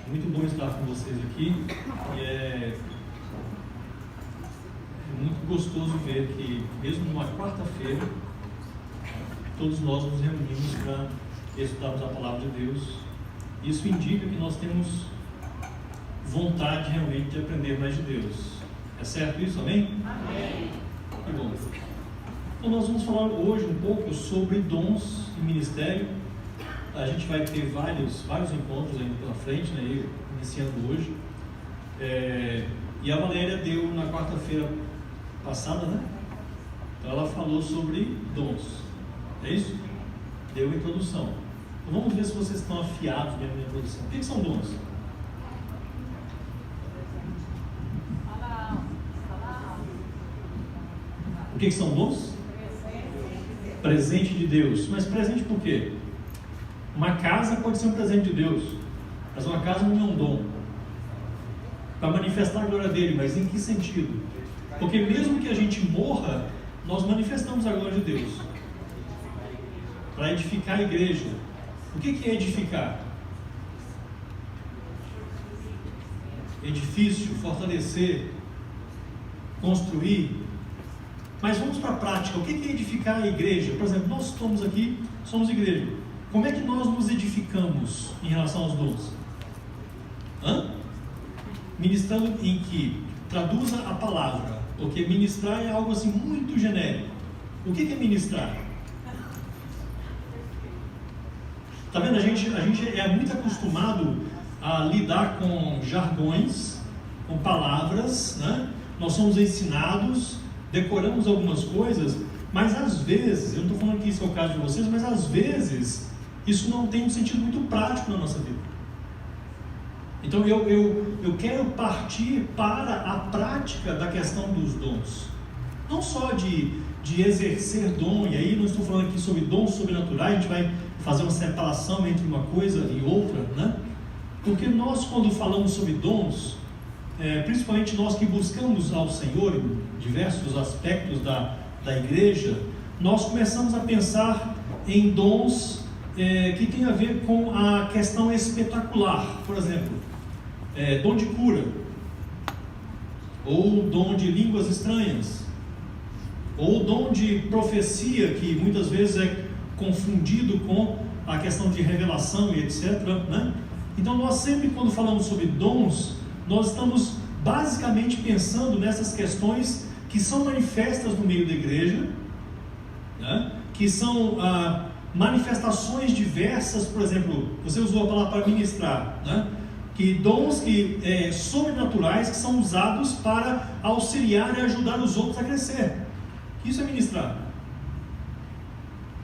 Muito bom estar com vocês aqui. E é muito gostoso ver que, mesmo numa quarta-feira, todos nós nos reunimos para estudarmos a Palavra de Deus. Isso indica que nós temos vontade realmente de aprender mais de Deus. É certo isso? Amém? Amém. Que bom. Então nós vamos falar hoje um pouco sobre dons e ministério. A gente vai ter vários encontros ainda pela frente, né? Iniciando hoje. E a Valéria deu na quarta-feira passada, né? Então ela falou sobre dons. É isso? Deu a introdução. Então vamos ver se vocês estão afiados mesmo na introdução. O que são dons? O que são dons? Presente de Deus. Mas presente por quê? Uma casa pode ser um presente de Deus, mas uma casa não é um dom. Para manifestar a glória dele, mas em que sentido? Porque mesmo que a gente morra, nós manifestamos a glória de Deus. Para edificar a igreja. O que é edificar? Edifício, fortalecer, construir. Mas vamos para a prática. O que é edificar a igreja? Por exemplo, nós estamos aqui, somos igreja. Como é que nós nos edificamos em relação aos dons? Ministrando em que traduza a palavra, porque ministrar é algo assim muito genérico. O que é ministrar? Tá vendo? A gente é muito acostumado a lidar com jargões, com palavras, né? Nós somos ensinados, decoramos algumas coisas, mas às vezes, eu não estou falando que isso é o caso de vocês, mas às vezes isso não tem um sentido muito prático na nossa vida. Então eu quero partir para a prática da questão dos dons. Não só de exercer dom, e aí não estou falando aqui sobre dons sobrenaturais, a gente vai fazer uma separação entre uma coisa e outra, né? Porque nós, quando falamos sobre dons, principalmente nós que buscamos ao Senhor em diversos aspectos da igreja, nós começamos a pensar em dons que tem a ver com a questão espetacular. Por exemplo, dom de cura, ou dom de línguas estranhas, ou dom de profecia, que muitas vezes é confundido com a questão de revelação e etc., né? Então nós sempre, quando falamos sobre dons, nós estamos basicamente pensando nessas questões que são manifestas no meio da igreja, né? Que são manifestações diversas. Por exemplo, você usou a palavra para ministrar, né? Que dons sobrenaturais que são usados para auxiliar e ajudar os outros a crescer. Isso é ministrar.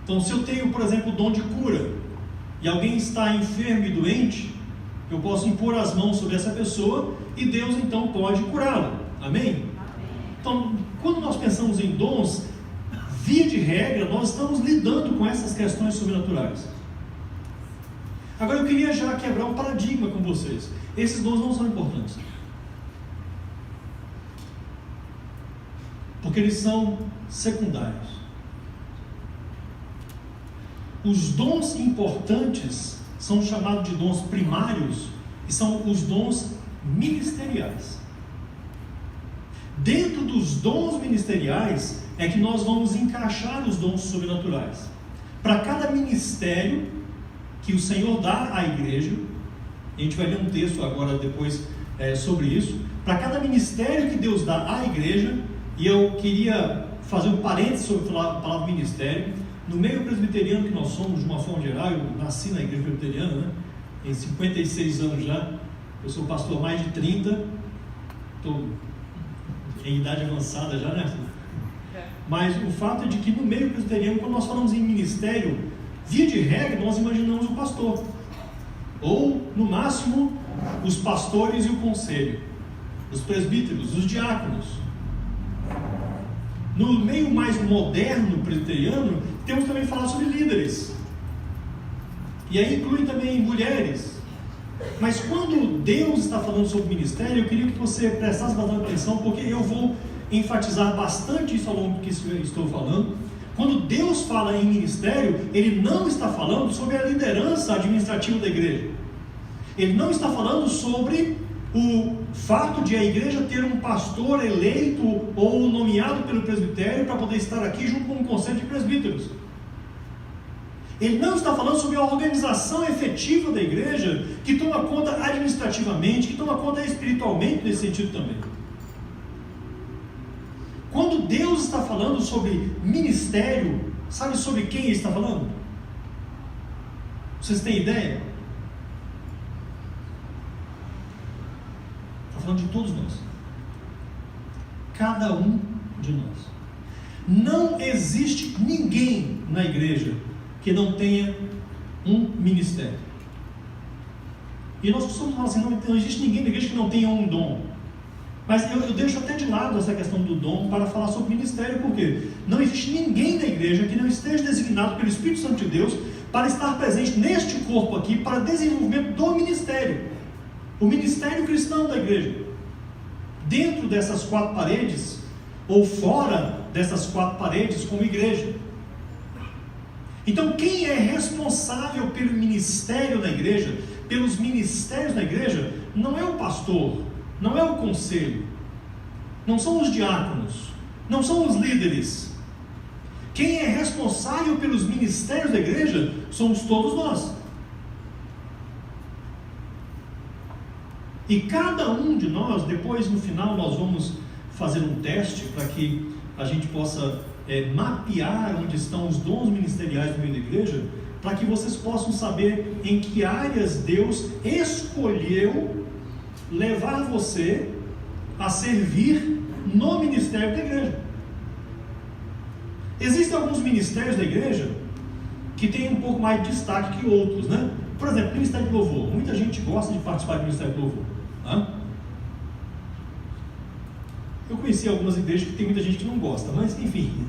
Então, se eu tenho, por exemplo, o dom de cura, e alguém está enfermo e doente, eu posso impor as mãos sobre essa pessoa e Deus então pode curá-lo. Amém? Então, quando nós pensamos em dons, via de regra, nós estamos lidando com essas questões sobrenaturais. Agora eu queria já quebrar um paradigma com vocês. Esses dons não são importantes, porque eles são secundários. Os dons importantes são chamados de dons primários, e são os dons ministeriais. Dentro dos dons ministeriais é que nós vamos encaixar os dons sobrenaturais. Para cada ministério que o Senhor dá à igreja, a gente vai ler um texto agora depois sobre isso. Para cada ministério que Deus dá à igreja, e eu queria fazer um parênteses sobre a palavra ministério. No meio presbiteriano que nós somos, de uma forma geral, eu nasci na igreja presbiteriana, né? Em 56 anos já, eu sou pastor há mais de 30, estou em idade avançada já, né? Mas o fato é de que no meio presbiteriano, quando nós falamos em ministério, via de regra, nós imaginamos o pastor, ou no máximo os pastores e o conselho, os presbíteros, os diáconos. No meio mais moderno presbiteriano, temos também que falar sobre líderes, e aí inclui também mulheres. Mas quando Deus está falando sobre ministério, eu queria que você prestasse bastante atenção, porque eu vou enfatizar bastante isso ao longo que estou falando. Quando Deus fala em ministério, Ele não está falando sobre a liderança administrativa da igreja. Ele não está falando sobre o fato de a igreja ter um pastor eleito ou nomeado pelo presbitério para poder estar aqui junto com um conselho de presbíteros. Ele não está falando sobre a organização efetiva da igreja, que toma conta administrativamente, que toma conta espiritualmente nesse sentido também. Quando Deus está falando sobre ministério, sabe sobre quem Ele está falando? Vocês têm ideia? Está falando de todos nós. Cada um de nós. Não existe ninguém na igreja que não tenha um ministério. E nós costumamos falar assim, não existe ninguém na igreja que não tenha um dom. Mas eu deixo até de lado essa questão do dom para falar sobre ministério, porque não existe ninguém na igreja que não esteja designado pelo Espírito Santo de Deus para estar presente neste corpo aqui, para desenvolvimento do ministério. O ministério cristão da igreja. Dentro dessas quatro paredes, ou fora dessas quatro paredes como igreja. Então, quem é responsável pelo ministério da igreja, pelos ministérios da igreja, não é o pastor, não é o conselho, não são os diáconos, não são os líderes. Quem é responsável pelos ministérios da igreja somos todos nós. E cada um de nós, depois no final nós vamos fazer um teste para que a gente possa mapear onde estão os dons ministeriais no meio da igreja, para que vocês possam saber em que áreas Deus escolheu levar você a servir no ministério da igreja. Existem alguns ministérios da igreja que têm um pouco mais de destaque que outros, né? Por exemplo, ministério de louvor. Muita gente gosta de participar do ministério de louvor. Né? Eu conheci algumas igrejas que tem muita gente que não gosta, mas enfim,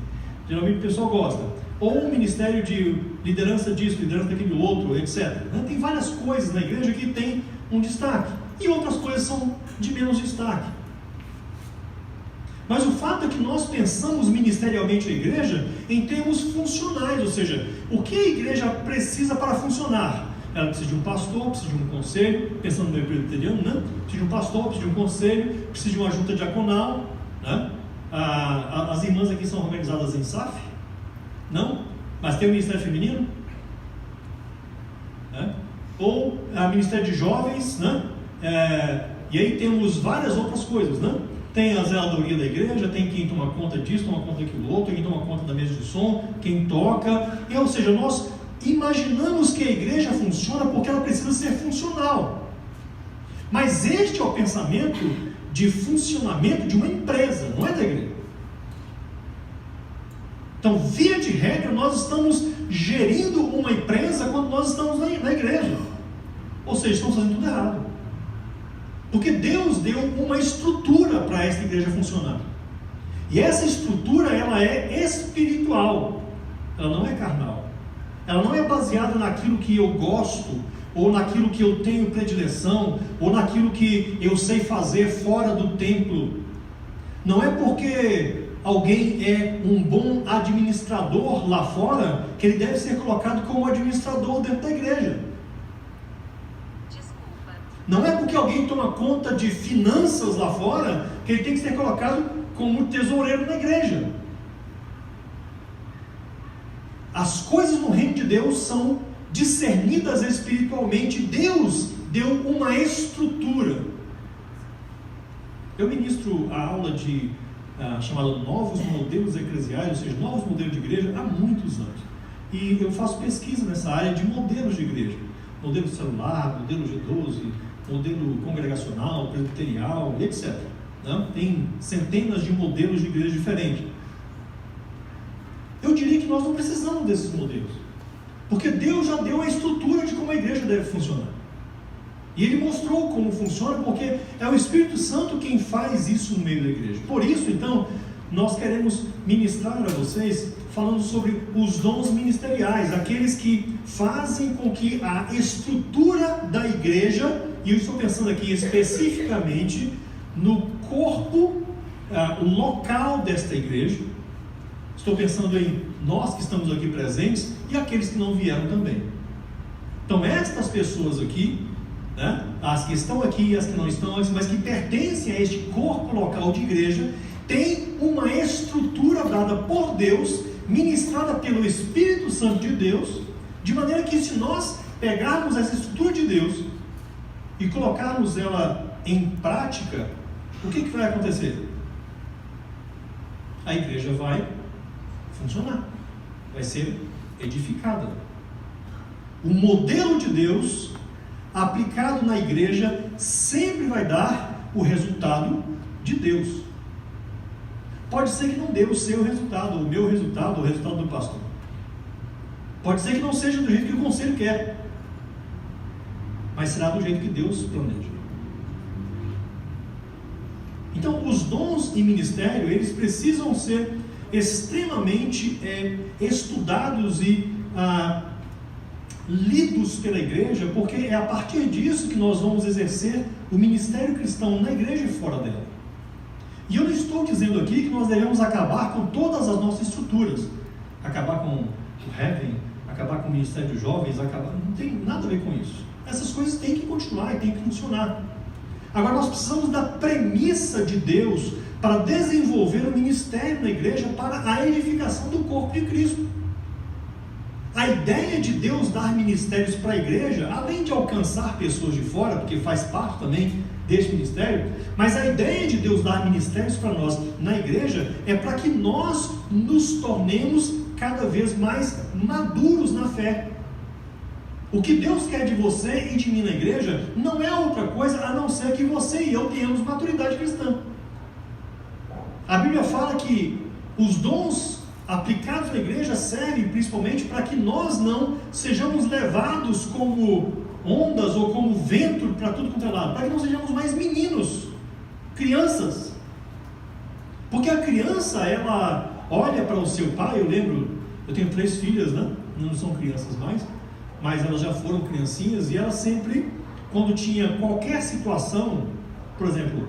geralmente o pessoal gosta. Ou um ministério de liderança disso, liderança daquele outro, etc. Tem várias coisas na igreja que tem um destaque, e outras coisas são de menos destaque. Mas o fato é que nós pensamos ministerialmente a igreja em termos funcionais, ou seja, o que a igreja precisa para funcionar? Ela precisa de um pastor, precisa de um conselho, pensando no meio presbiteriano, né? Precisa de um pastor, precisa de um conselho, precisa de uma junta diaconal, né? As irmãs aqui são organizadas em SAF? Não? Mas tem o ministério feminino? Né? Ou o ministério de jovens, né? E aí temos várias outras coisas, né? Tem a zeladoria da igreja, tem quem toma conta disso, toma conta daquilo outro, quem toma conta da mesa de som, quem toca, ou seja, nós imaginamos que a igreja funciona porque ela precisa ser funcional. Mas este é o pensamento de funcionamento de uma empresa, não é da igreja. Então, via de regra, nós estamos gerindo uma empresa quando nós estamos na igreja. Ou seja, estamos fazendo tudo errado. Porque Deus deu uma estrutura para essa igreja funcionar. E essa estrutura, ela é espiritual. Ela não é carnal. Ela não é baseada naquilo que eu gosto, ou naquilo que eu tenho predileção, ou naquilo que eu sei fazer fora do templo. Não é porque alguém é um bom administrador lá fora que ele deve ser colocado como administrador dentro da igreja. Não é porque alguém toma conta de finanças lá fora que ele tem que ser colocado como tesoureiro na igreja. As coisas no reino de Deus são discernidas espiritualmente. Deus deu uma estrutura. Eu ministro a aula chamada Novos Modelos Eclesiais, ou seja, novos modelos de igreja, há muitos anos. E eu faço pesquisa nessa área de modelos de igreja. Modelo celular, modelo G12, modelo congregacional, presbiterial, etc. Né? Tem centenas de modelos de igreja diferentes. Eu diria que nós não precisamos desses modelos, porque Deus já deu a estrutura de como a igreja deve funcionar. E Ele mostrou como funciona, porque é o Espírito Santo quem faz isso no meio da igreja. Por isso, então, nós queremos ministrar a vocês falando sobre os dons ministeriais, aqueles que fazem com que a estrutura da igreja, e eu estou pensando aqui especificamente no corpo local desta igreja, estou pensando em nós que estamos aqui presentes e aqueles que não vieram também. Então estas pessoas aqui né? As que estão aqui e as que não estão, mas que pertencem a este corpo local de igreja, tem uma estrutura dada por Deus, ministrada pelo Espírito Santo de Deus, de maneira que se nós pegarmos essa estrutura de Deus e colocarmos ela em prática, o que vai acontecer? A igreja vai funcionar, vai ser edificada. O modelo de Deus aplicado na igreja sempre vai dar o resultado de Deus. Pode ser que não dê o seu resultado, o meu resultado, o resultado do pastor. Pode ser que não seja do jeito que o conselho quer, mas será do jeito que Deus planeja. Então, os dons e ministério, eles precisam ser extremamente estudados e lidos pela igreja, porque é a partir disso que nós vamos exercer o ministério cristão na igreja e fora dela. E eu não estou dizendo aqui que nós devemos acabar com todas as nossas estruturas, acabar com o Heaven, acabar com o Ministério de Jovens, não tem nada a ver com isso. Essas coisas têm que continuar e têm que funcionar. Agora nós precisamos da premissa de Deus para desenvolver o ministério na igreja para a edificação do corpo de Cristo. A ideia de Deus dar ministérios para a igreja, além de alcançar pessoas de fora, porque faz parte também deste ministério, mas a ideia de Deus dar ministérios para nós na igreja é para que nós nos tornemos cada vez mais maduros na fé. O que Deus quer de você e de mim na igreja não é outra coisa a não ser que você e eu tenhamos maturidade cristã. A Bíblia fala que os dons aplicados na igreja servem principalmente para que nós não sejamos levados como ondas ou como vento para tudo quanto é lado, para que não sejamos mais meninos, crianças. Porque a criança, ela olha para o seu pai. Eu lembro, eu tenho 3 filhas, né? Não são crianças mais, mas elas já foram criancinhas, e elas sempre, quando tinha qualquer situação, por exemplo,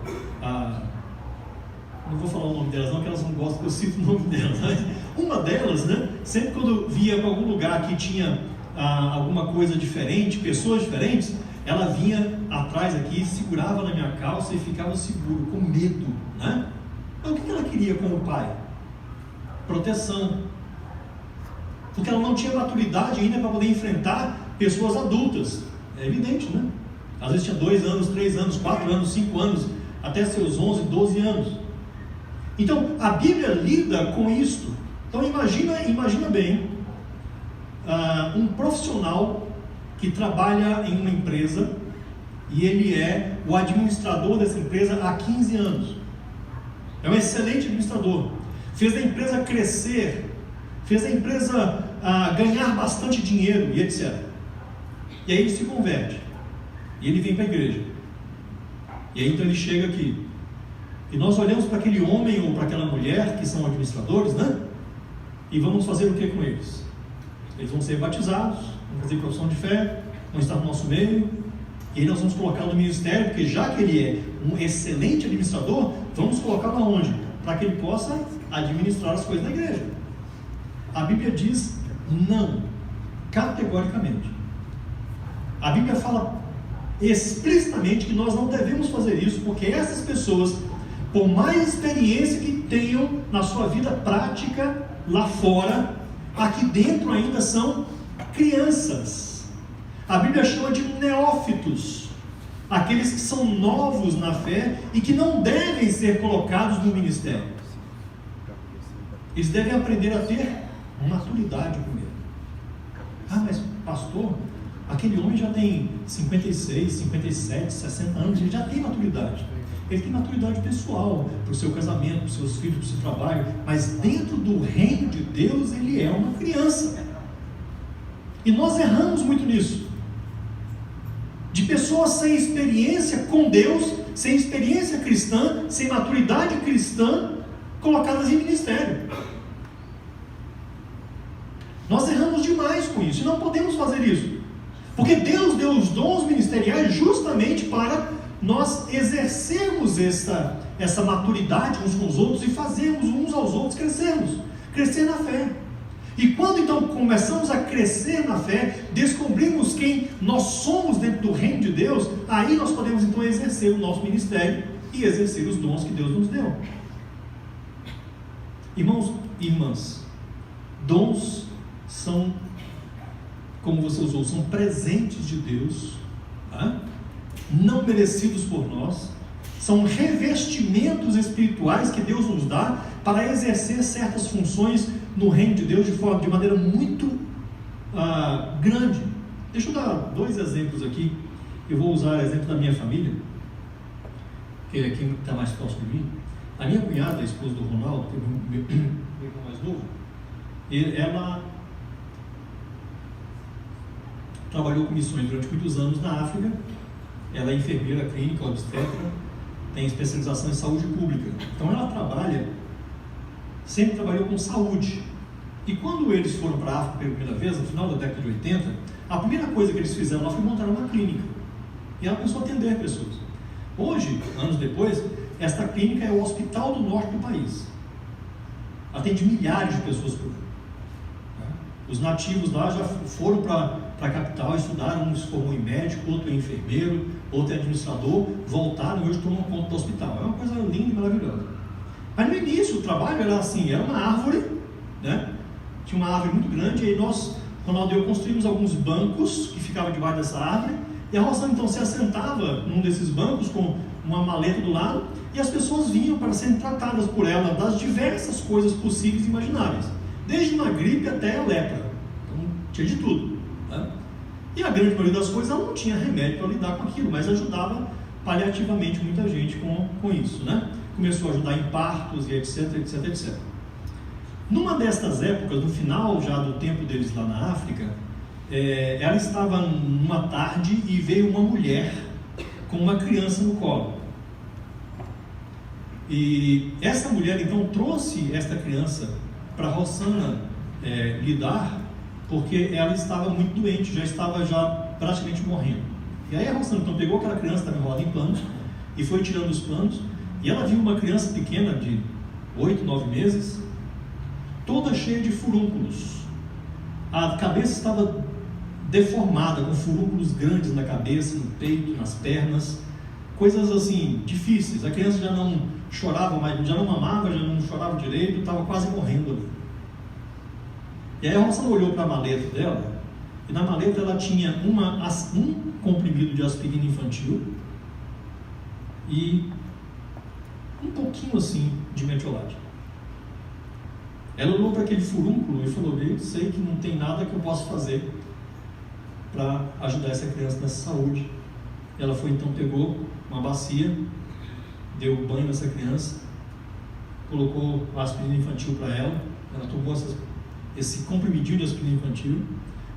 não vou falar o nome delas não, porque elas não gostam que eu cito o nome delas, mas uma delas, né, sempre quando via para algum lugar que tinha alguma coisa diferente, pessoas diferentes, ela vinha atrás aqui, segurava na minha calça e ficava seguro, com medo, né? Então o que ela queria com o pai? Proteção. Porque ela não tinha maturidade ainda para poder enfrentar pessoas adultas. É evidente, né? Às vezes tinha 2 anos, 3 anos, 4 anos, 5 anos, até seus 11, 12 anos. Então, a Bíblia lida com isto. Então, imagina bem, um profissional que trabalha em uma empresa e ele é o administrador dessa empresa há 15 anos. É um excelente administrador. Fez a empresa crescer, fez a empresa ganhar bastante dinheiro e etc. E aí ele se converte. E ele vem para a igreja. E aí então ele chega aqui. E nós olhamos para aquele homem ou para aquela mulher que são administradores, né? E vamos fazer o que com eles? Eles vão ser batizados, vão fazer profissão de fé, vão estar no nosso meio, e aí nós vamos colocá-lo no ministério, porque já que ele é um excelente administrador, vamos colocá-lo aonde? Para que ele possa administrar as coisas da igreja. A Bíblia diz não, categoricamente. A Bíblia fala explicitamente que nós não devemos fazer isso, porque essas pessoas, por mais experiência que tenham na sua vida prática lá fora, aqui dentro ainda são crianças. A Bíblia chama de neófitos, aqueles que são novos na fé e que não devem ser colocados no ministério. Eles devem aprender a ter maturidade primeiro. Mas pastor, aquele homem já tem 56, 57, 60 anos, ele já tem maturidade. Ele tem maturidade pessoal, para o seu casamento, para os seus filhos, para o seu trabalho, mas dentro do reino de Deus ele é uma criança. E nós erramos muito nisso. De pessoas sem experiência com Deus, sem experiência cristã, sem maturidade cristã, colocadas em ministério. Nós erramos demais com isso, e não podemos fazer isso. Porque Deus deu os dons ministeriais justamente para nós exercermos essa maturidade uns com os outros e fazermos uns aos outros crescer na fé. E quando então começamos a crescer na fé, descobrimos quem nós somos dentro do reino de Deus, aí nós podemos então exercer o nosso ministério e exercer os dons que Deus nos deu. Irmãos e irmãs, dons são, como você usou, são presentes de Deus, tá? Não merecidos por nós, são revestimentos espirituais que Deus nos dá para exercer certas funções no reino de Deus de maneira muito grande. Deixa eu dar 2 exemplos aqui. Eu vou usar o exemplo da minha família, que é quem está mais próximo de mim. A minha cunhada, a esposa do Ronaldo, que é meu irmão mais novo, ela trabalhou com missões durante muitos anos na África. Ela é enfermeira clínica, obstetra, tem especialização em saúde pública. Então ela sempre trabalhou com saúde. E quando eles foram para a África pela primeira vez, no final da década de 80, a primeira coisa que eles fizeram lá foi montar uma clínica. E ela começou a atender pessoas. Hoje, anos depois, esta clínica é o hospital do norte do país. Atende milhares de pessoas por ano. Os nativos lá já foram para a capital, estudaram, um se formou em médico, outro em enfermeiro, outro em administrador, voltaram e hoje tomam conta do hospital. É uma coisa linda e maravilhosa. Mas no início o trabalho era assim, era uma árvore, né? Tinha uma árvore muito grande, e aí nós, Ronaldo e eu, construímos alguns bancos que ficavam debaixo dessa árvore, e a Rossana então se assentava num desses bancos com uma maleta do lado, e as pessoas vinham para serem tratadas por ela das diversas coisas possíveis e imagináveis, desde uma gripe até a lepra. Então tinha de tudo, né? E a grande maioria das coisas ela não tinha remédio para lidar com aquilo, mas ajudava paliativamente muita gente com isso, né? Começou a ajudar em partos e etc, etc, etc. Numa destas épocas, no final já do tempo deles lá na África, ela estava numa tarde e veio uma mulher com uma criança no colo. E essa mulher então trouxe esta criança para Rossana lidar, porque ela estava muito doente, já estava praticamente morrendo. E aí a Rossana então pegou aquela criança, estava enrolada em panos, e foi tirando os panos, e ela viu uma criança pequena de 8, 9 meses, toda cheia de furúnculos. A cabeça estava deformada, com furúnculos grandes na cabeça, no peito, nas pernas, coisas assim, difíceis. A criança já não chorava mais, já não mamava, já não chorava direito, estava quase morrendo ali. E aí a Rossana olhou para a maleta dela, e na maleta ela tinha um comprimido de aspirina infantil e um pouquinho assim de metiolate. Ela olhou para aquele furúnculo e falou: eu sei que não tem nada que eu possa fazer para ajudar essa criança nessa saúde. Ela foi então, pegou uma bacia, deu banho nessa criança, colocou a aspirina infantil para ela, ela tomou esse comprimidinho de aspirina infantil,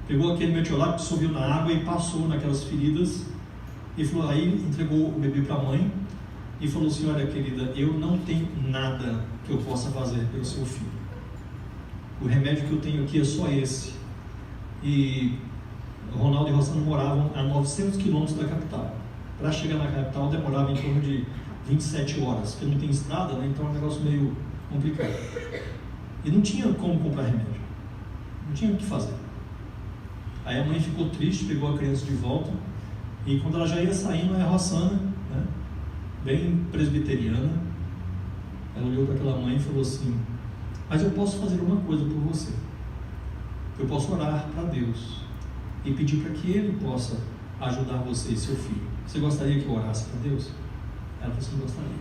pegou aquele metiolate, dissolveu na água e passou naquelas feridas, e falou, aí entregou o bebê para a mãe e falou assim: olha querida, eu não tenho nada que eu possa fazer pelo seu filho, o remédio que eu tenho aqui é só esse. E Ronaldo e Rossana moravam a 900 quilômetros da capital. Para chegar na capital demorava em torno de 27 horas, porque não tem estrada, né? Então é um negócio meio complicado. E não tinha como comprar remédio, não tinha o que fazer. Aí a mãe ficou triste, pegou a criança de volta, e quando ela já ia saindo, a Rossana, né, bem presbiteriana, ela olhou para aquela mãe e falou assim: mas eu posso fazer uma coisa por você, eu posso orar para Deus e pedir para que Ele possa ajudar você e seu filho. Você gostaria que eu orasse para Deus? Ela falou assim: gostaria.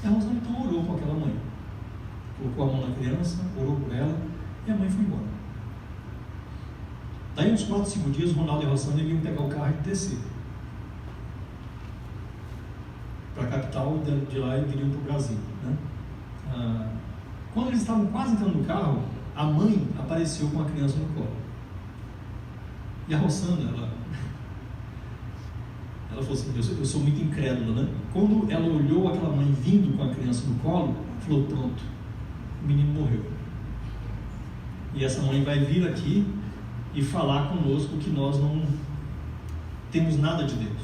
E a Rossana então orou com aquela mãe, colocou a mão na criança, orou por ela, e a mãe foi embora. Daí uns 4, 5 dias, Ronaldo e Rossana iam pegar o carro e descer para a capital, de lá eles iriam para o Brasil, né? Quando eles estavam quase entrando no carro, a mãe apareceu com a criança no colo. E a Rossana, ela falou assim: eu sou muito incrédula, né? Quando ela olhou aquela mãe vindo com a criança no colo, falou: pronto, o menino morreu. E essa mãe vai vir aqui e falar conosco que nós não temos nada de Deus,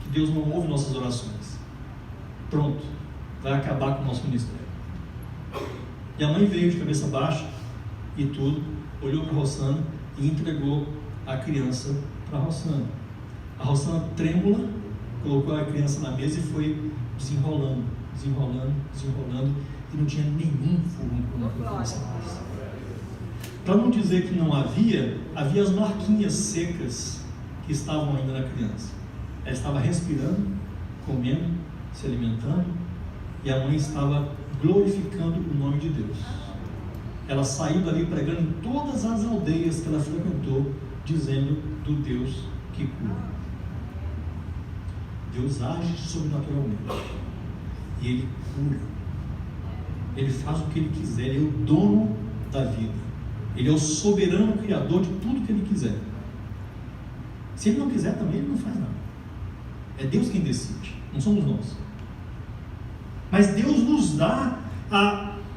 que Deus não ouve nossas orações. Pronto, vai acabar com o nosso ministério. E a mãe veio de cabeça baixa e tudo, olhou para a Rossana e entregou a criança para a Rossana. A Rossana, trêmula, colocou a criança na mesa e foi desenrolando, e não tinha nenhum furúnculo naquela criança. Para não dizer que não havia as marquinhas secas que estavam ainda na criança. Ela estava respirando, comendo, se alimentando, e a mãe estava glorificando o nome de Deus. Ela saiu dali pregando em todas as aldeias que ela frequentou, dizendo do Deus que cura. Deus age sobrenaturalmente e Ele cura. Ele faz o que Ele quiser. Ele é o dono da vida. Ele é o soberano criador de tudo que Ele quiser. Se Ele não quiser também, Ele não faz nada. É Deus quem decide, não somos nós. Mas Deus nos dá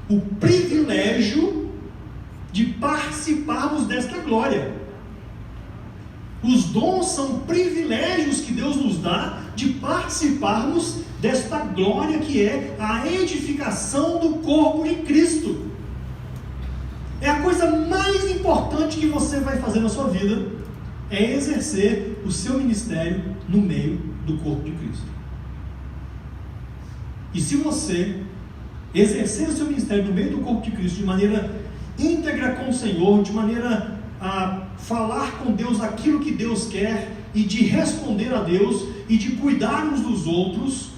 o privilégio de participarmos desta glória. Os dons são privilégios que Deus nos dá de participarmos desta glória que é a edificação do corpo de Cristo. É a coisa mais importante que você vai fazer na sua vida, é exercer o seu ministério no meio do corpo de Cristo. E se você exercer o seu ministério no meio do corpo de Cristo de maneira íntegra com o Senhor, de maneira a falar com Deus aquilo que Deus quer e de responder a Deus e de cuidar uns dos outros,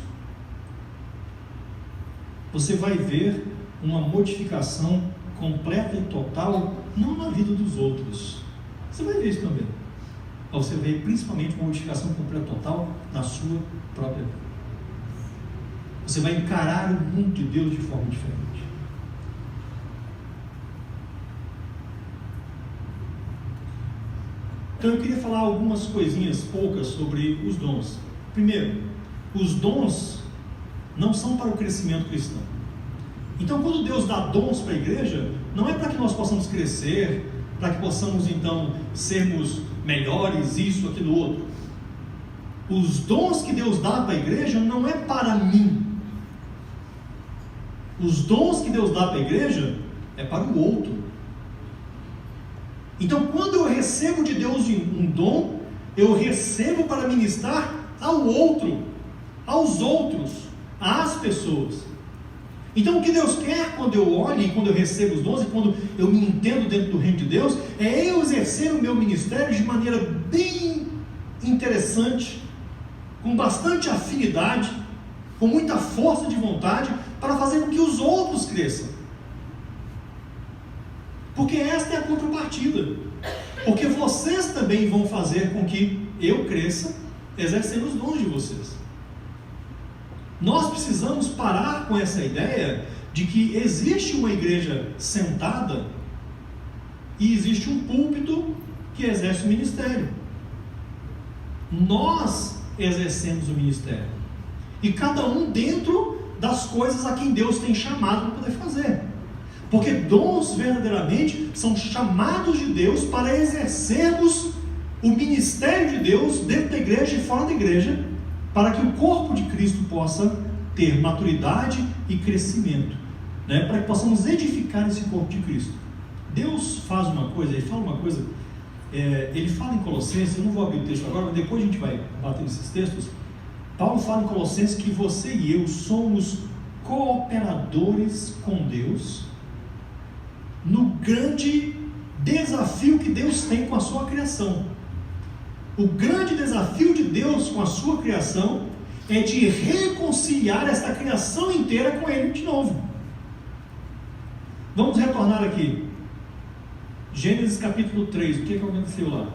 você vai ver uma modificação completa e total, não na vida dos outros. Você vai ver isso também. Mas você vê principalmente uma modificação completa e total na sua própria vida. Você vai encarar o mundo de Deus de forma diferente. Então eu queria falar algumas coisinhas poucas sobre os dons. Primeiro, os dons não são para o crescimento cristão. Então quando Deus dá dons para a igreja, não é para que nós possamos crescer, para que possamos então sermos melhores, isso, aquilo, outro. Os dons que Deus dá para a igreja não é para mim. Os dons que Deus dá para a igreja é para o outro. Então, quando eu recebo de Deus um dom, eu recebo para ministrar ao outro, aos outros, às pessoas. Então, o que Deus quer quando eu olho e quando eu recebo os dons e quando eu me entendo dentro do reino de Deus, é eu exercer o meu ministério de maneira bem interessante, com bastante afinidade, com muita força de vontade, para fazer com que os outros cresçam. Porque esta é a contrapartida. Porque vocês também vão fazer com que eu cresça, exercendo os dons de vocês. Nós precisamos parar com essa ideia de que existe uma igreja sentada e existe um púlpito que exerce o ministério. Nós exercemos o ministério. E cada um dentro das coisas a quem Deus tem chamado para poder fazer. Porque dons verdadeiramente são chamados de Deus para exercermos o ministério de Deus dentro da igreja e fora da igreja, para que o corpo de Cristo possa ter maturidade e crescimento, né? Para que possamos edificar esse corpo de Cristo. Deus faz uma coisa, Ele fala uma coisa, Ele fala em Colossenses, eu não vou abrir o texto agora, mas depois a gente vai bater nesses textos. Paulo fala em Colossenses que você e eu somos cooperadores com Deus no grande desafio que Deus tem com a sua criação. O grande desafio de Deus com a sua criação é de reconciliar esta criação inteira com Ele de novo. Vamos retornar aqui. Gênesis capítulo 3, o que aconteceu lá?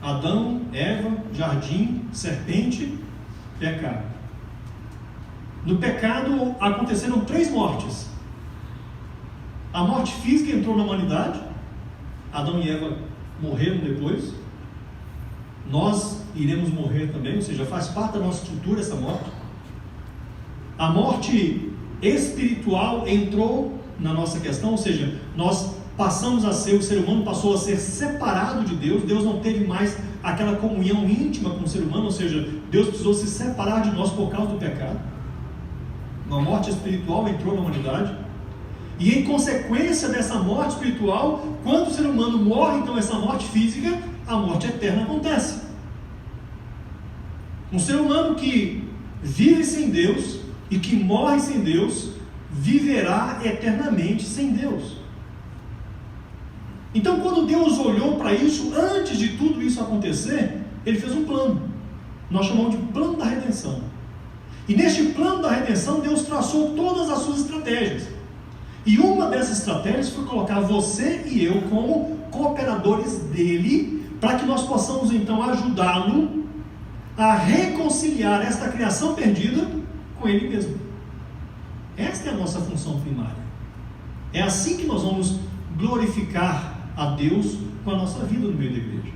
Adão, Eva, jardim, serpente, pecado. No pecado aconteceram 3 mortes. A morte física entrou na humanidade. Adão e Eva morreram depois. Nós iremos morrer também, ou seja, faz parte da nossa estrutura essa morte. A morte espiritual entrou na nossa questão, ou seja, nós passamos a ser, o ser humano passou a ser separado de Deus. Deus não teve mais aquela comunhão íntima com o ser humano, ou seja, Deus precisou se separar de nós por causa do pecado. Uma morte espiritual entrou na humanidade. E em consequência dessa morte espiritual, quando o ser humano morre, então essa morte física, a morte eterna acontece. Um ser humano que vive sem Deus e que morre sem Deus, viverá eternamente sem Deus. Então, quando Deus olhou para isso, antes de tudo isso acontecer, Ele fez um plano. Nós chamamos de plano da redenção. E neste plano da redenção, Deus traçou todas as suas estratégias. E uma dessas estratégias foi colocar você e eu como cooperadores dele, para que nós possamos então ajudá-lo a reconciliar esta criação perdida com Ele mesmo. Esta é a nossa função primária. É assim que nós vamos glorificar a Deus com a nossa vida no meio da igreja,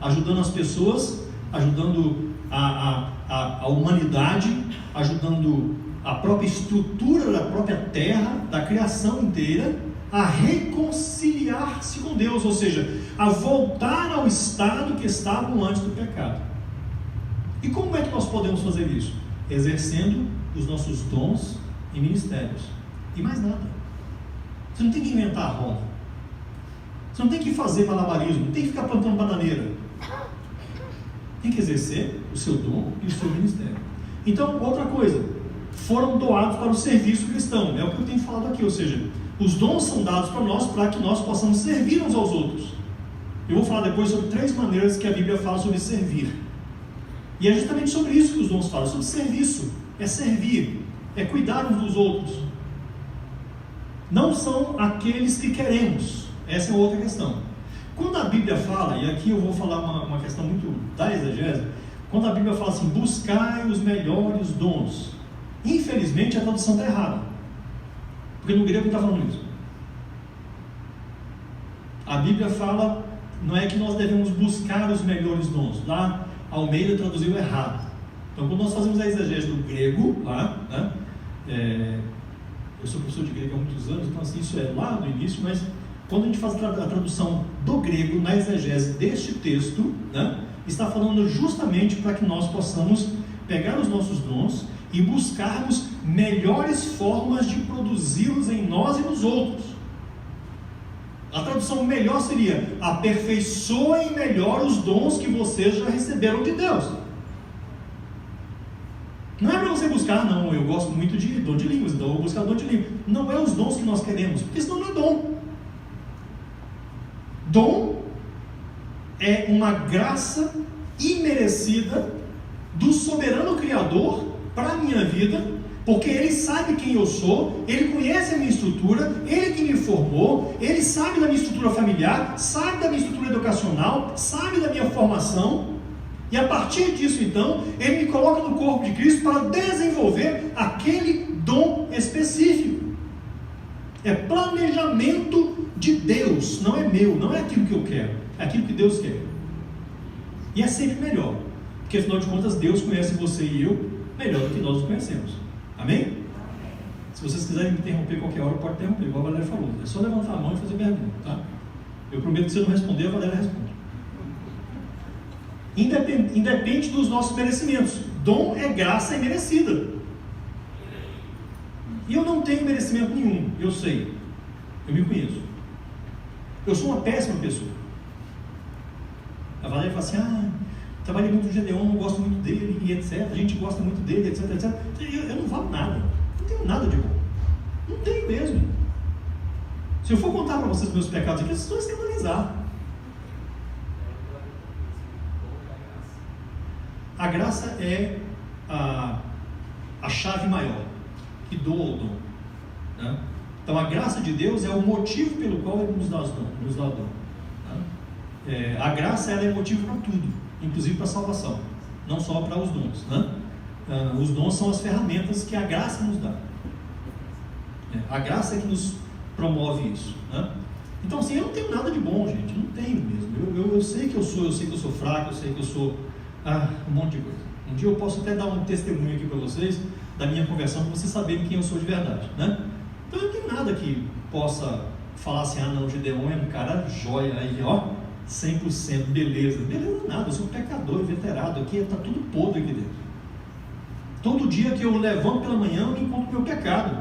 ajudando as pessoas, ajudando a humanidade, ajudando a própria estrutura da própria terra, da criação inteira, a reconciliar-se com Deus, ou seja, a voltar ao estado que estavam antes do pecado. E como é que nós podemos fazer isso? Exercendo os nossos dons e ministérios, e mais nada. Você não tem que inventar a roda, você não tem que fazer malabarismo, não tem que ficar plantando bananeira. Tem que exercer o seu dom e o seu ministério. Então, outra coisa, foram doados para o serviço cristão, é o que eu tenho falado aqui, ou seja, os dons são dados para que nós possamos servir uns aos outros. Eu vou falar depois sobre 3 maneiras que a Bíblia fala sobre servir. E é justamente sobre isso que os dons falam, sobre serviço, é servir, é cuidar uns dos outros. Não são aqueles que queremos, essa é outra questão. Quando a Bíblia fala, e aqui eu vou falar uma questão muito da exegese, quando a Bíblia fala assim, buscai os melhores dons, infelizmente a tradução está errada, porque no grego não está falando isso. A Bíblia fala, não é que nós devemos buscar os melhores dons, lá Almeida traduziu errado. Então quando nós fazemos a exegese do grego, lá, eu sou professor de grego há muitos anos, então assim, isso é lá no início, mas quando a gente faz a tradução do grego na exegese deste texto, está falando justamente para que nós possamos pegar os nossos dons e buscarmos melhores formas de produzi-los em nós e nos outros. A tradução melhor seria: aperfeiçoem melhor os dons que vocês já receberam de Deus. Não é para você buscar, não, eu gosto muito de dom de línguas, então eu vou buscar dom de línguas. Não é os dons que nós queremos, porque senão não é dom. Dom é uma graça imerecida do soberano Criador para a minha vida, porque Ele sabe quem eu sou, Ele conhece a minha estrutura, Ele que me formou, Ele sabe da minha estrutura familiar, sabe da minha estrutura educacional, sabe da minha formação, e a partir disso então, Ele me coloca no corpo de Cristo para desenvolver aquele dom específico. É planejamento de Deus, não é meu, não é aquilo que eu quero, é aquilo que Deus quer. E é sempre melhor, porque afinal de contas Deus conhece você e eu melhor do que nós nos conhecemos. Amém? Se vocês quiserem me interromper qualquer hora, pode interromper, igual a Valéria falou. É só levantar a mão e fazer pergunta, tá? Eu prometo que se eu não responder, a Valéria responde. Independe dos nossos merecimentos. Dom é graça imerecida. E eu não tenho merecimento nenhum, eu sei. Eu me conheço. Eu sou uma péssima pessoa. A Valéria fala assim, trabalhei muito no Gedeon, gosto muito dele, e etc. A gente gosta muito dele, etc, etc. Eu não valo nada. Não tenho nada de bom. Não tenho mesmo. Se eu for contar para vocês meus pecados aqui, vocês vão escandalizar. A graça é a chave maior que doa o dom, né? Então a graça de Deus é o motivo pelo qual Ele nos dá o dom, né? A graça ela é motivo para tudo, inclusive para a salvação, não só para os dons, né? Os dons são as ferramentas que a graça nos dá. A graça é que nos promove isso, né? Então assim, eu não tenho nada de bom, gente, não tenho mesmo. Eu sei que eu sou fraco, eu sei que eu sou um monte de coisa. Um dia eu posso até dar um testemunho aqui para vocês da minha conversão, para vocês saberem quem eu sou de verdade, né? Então eu não tenho nada que possa falar assim, não, o Gedeon é um cara jóia aí, ó, 100%, beleza nada, eu sou pecador, inveterado, aqui está tudo podre aqui dentro. Todo dia que eu levanto pela manhã, eu encontro meu pecado.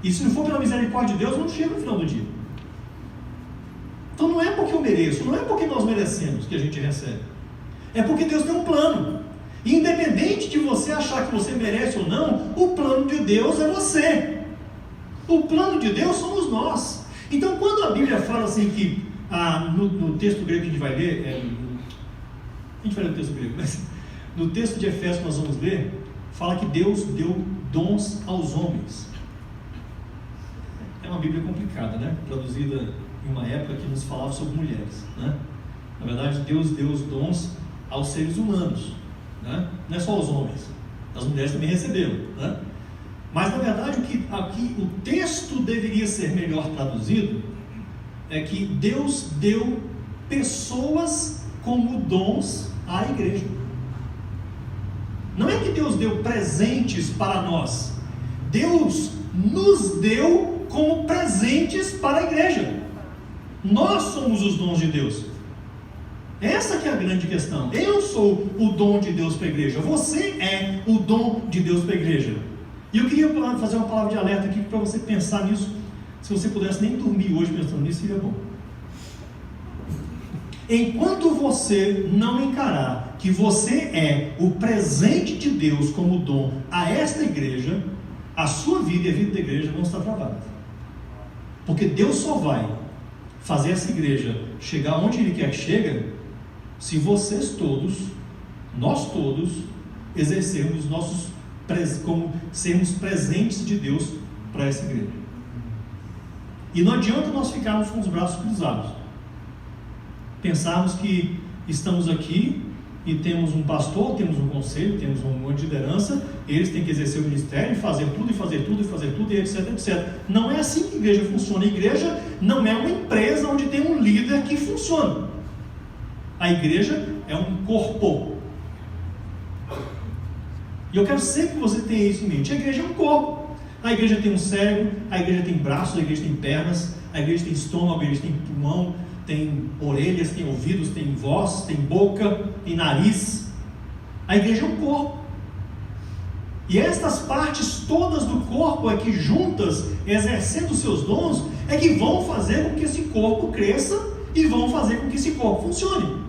E se não for pela misericórdia de Deus, eu não chego no final do dia. Então não é porque eu mereço, não é porque nós merecemos que a gente recebe. É porque Deus tem um plano. E independente de você achar que você merece ou não, o plano de Deus é você. O plano de Deus somos nós. Então quando a Bíblia fala assim que, no texto grego que a gente vai ler, a gente vai ler o texto grego, mas no texto de Efésios que nós vamos ler, fala que Deus deu dons aos homens. É uma Bíblia complicada, né? Traduzida em uma época que nos falava sobre mulheres, né? Na verdade, Deus deu os dons aos seres humanos, né? Não é só aos homens, as mulheres também receberam, né? Mas na verdade aqui o texto deveria ser melhor traduzido é que Deus deu pessoas como dons à igreja. Não é que Deus deu presentes para nós, Deus nos deu como presentes para a igreja. Nós somos os dons de Deus. Essa que é a grande questão. Eu sou o dom de Deus para a igreja, você é o dom de Deus para a igreja. E eu queria fazer uma palavra de alerta aqui para você pensar nisso. Se você pudesse nem dormir hoje pensando nisso, seria bom. Enquanto você não encarar que você é o presente de Deus como dom a esta igreja, a sua vida e a vida da igreja vão estar travadas. Porque Deus só vai fazer essa igreja chegar onde Ele quer que chegue, se vocês todos, nós todos, exercermos como sermos presentes de Deus para essa igreja. E não adianta nós ficarmos com os braços cruzados, pensarmos que estamos aqui e temos um pastor, temos um conselho, temos uma liderança, eles têm que exercer o ministério, fazer tudo, e fazer tudo, e fazer tudo, e etc, etc. Não é assim que a igreja funciona. A igreja não é uma empresa onde tem um líder que funciona. A igreja é um corpo. E eu quero sempre que você tenha isso em mente. A igreja é um corpo. A igreja tem um cérebro, a igreja tem braços, a igreja tem pernas, a igreja tem estômago, a igreja tem pulmão, tem orelhas, tem ouvidos, tem voz, tem boca, tem nariz. A igreja é um corpo. E estas partes todas do corpo é que juntas, exercendo seus dons, é que vão fazer com que esse corpo cresça e vão fazer com que esse corpo funcione.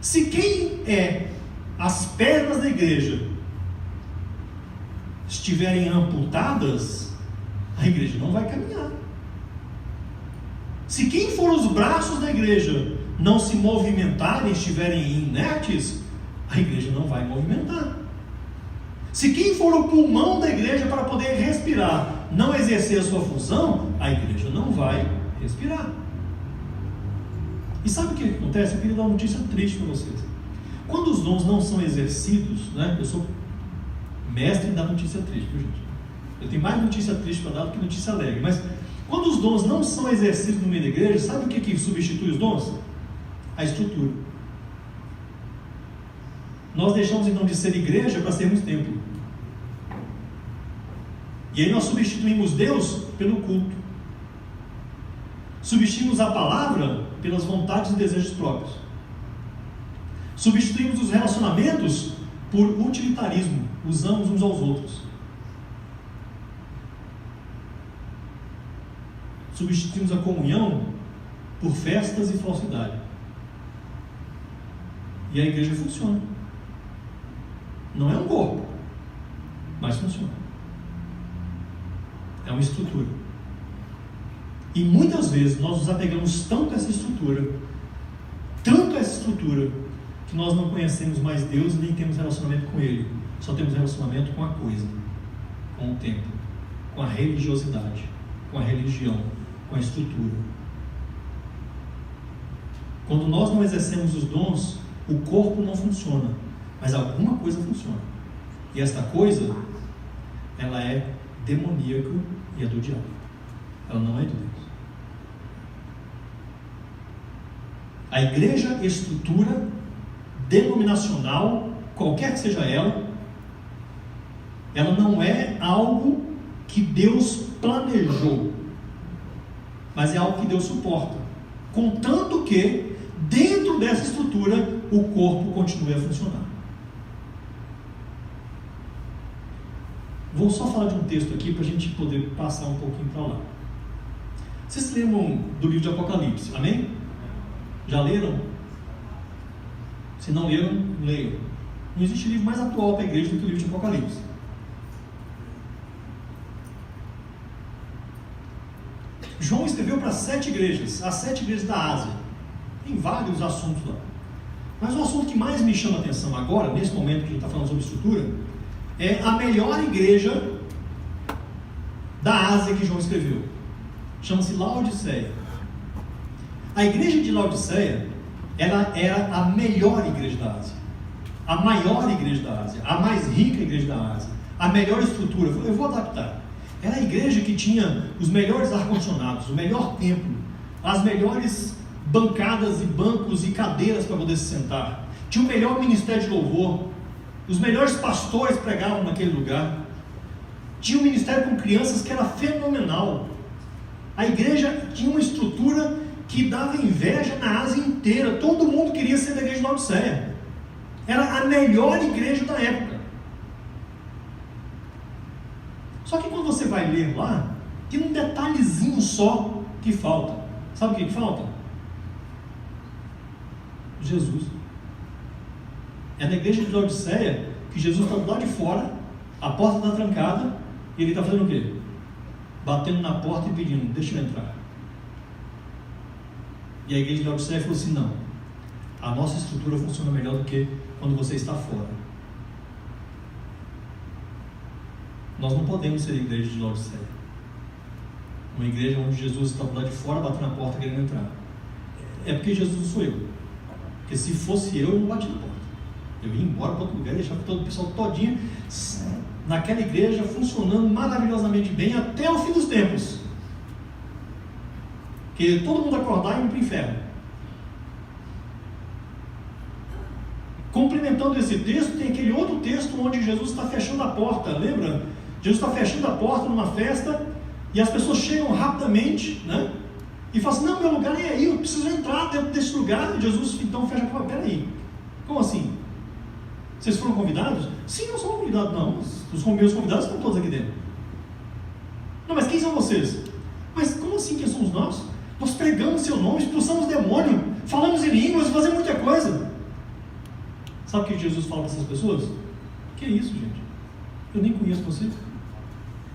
Se quem é as pernas da igreja estiverem amputadas, a igreja não vai caminhar. Se quem for os braços da igreja não se movimentarem, estiverem inertes, a igreja não vai movimentar. Se quem for o pulmão da igreja para poder respirar não exercer a sua função, a igreja não vai respirar. E sabe o que acontece? Eu queria dar uma notícia triste para vocês. Quando os dons não são exercidos, né? Eu sou mestre em dar notícia triste, viu, gente? Eu tenho mais notícia triste para dar do que notícia alegre. Mas quando os dons não são exercidos no meio da igreja, sabe o que substitui os dons? A estrutura. Nós deixamos então de ser igreja para sermos templo. E aí nós substituímos Deus pelo culto. Substituímos a palavra pelas vontades e desejos próprios. Substituímos os relacionamentos por utilitarismo. Usamos uns aos outros. Substituímos a comunhão por festas e falsidade. E a igreja funciona. Não é um corpo, mas funciona. É uma estrutura. E muitas vezes nós nos apegamos tanto a essa estrutura, que nós não conhecemos mais Deus e nem temos relacionamento com Ele. Só temos relacionamento com a coisa, com o tempo, com a religiosidade, com a religião, com a estrutura. Quando nós não exercemos os dons, o corpo não funciona, mas alguma coisa funciona. E esta coisa, ela é demoníaca e é do diabo. Ela não é de Deus. A igreja, estrutura denominacional, qualquer que seja ela não é algo que Deus planejou, mas é algo que Deus suporta, contanto que dentro dessa estrutura o corpo continue a funcionar. Vou só falar de um texto aqui para a gente poder passar um pouquinho para lá. Vocês se lembram do livro de Apocalipse, amém? Já leram? Se não leram, leiam. Não existe livro mais atual para a igreja do que o livro de Apocalipse. João escreveu para 7 igrejas, as 7 igrejas da Ásia. Tem vários assuntos lá. Mas o assunto que mais me chama a atenção agora, nesse momento que a gente está falando sobre estrutura, é a melhor igreja da Ásia que João escreveu. Chama-se Laodiceia. A igreja de Laodiceia, ela era a melhor igreja da Ásia, a maior igreja da Ásia, a mais rica igreja da Ásia, a melhor estrutura. Eu vou adaptar. Era a igreja que tinha os melhores ar-condicionados, o melhor templo, as melhores bancadas e bancos e cadeiras para poder se sentar. Tinha o melhor ministério de louvor, os melhores pastores pregavam naquele lugar. Tinha um ministério com crianças que era fenomenal. A igreja tinha uma estrutura que dava inveja na Ásia inteira. Todo mundo queria ser da igreja de Laodiceia. Era a melhor igreja da época. Só que quando você vai ler lá, tem um detalhezinho só que falta. Sabe o que falta? Jesus. É na igreja de Laodiceia que Jesus está do lado de fora, a porta está trancada, e ele está fazendo o quê? Batendo na porta e pedindo, deixa eu entrar. E a igreja de Laodiceia falou assim, não, a nossa estrutura funciona melhor do que quando você está fora. Nós não podemos ser a igreja de Laodiceia, uma igreja onde Jesus está do lado de fora, batendo na porta, querendo entrar. É porque Jesus não sou eu. Porque se fosse eu não batia na porta. Eu ia embora para outro lugar e deixava todo o pessoal todinho naquela igreja funcionando maravilhosamente bem até o fim dos tempos. Que todo mundo acordar e ir para o inferno. Complementando esse texto, tem aquele outro texto onde Jesus está fechando a porta, lembra? Jesus está fechando a porta numa festa e as pessoas chegam rapidamente, né? E falam assim, não, meu lugar é aí, eu preciso entrar dentro desse lugar. E Jesus então fecha a porta, peraí, como assim? Vocês foram convidados? Sim, não sou convidado, não. Os meus convidados estão todos aqui dentro. Não, mas quem são vocês? Mas como assim quem somos nós? Nós pregamos seu nome, expulsamos demônio, falamos em línguas, fazemos muita coisa. Sabe o que Jesus fala para essas pessoas? Que é isso, gente? Eu nem conheço vocês.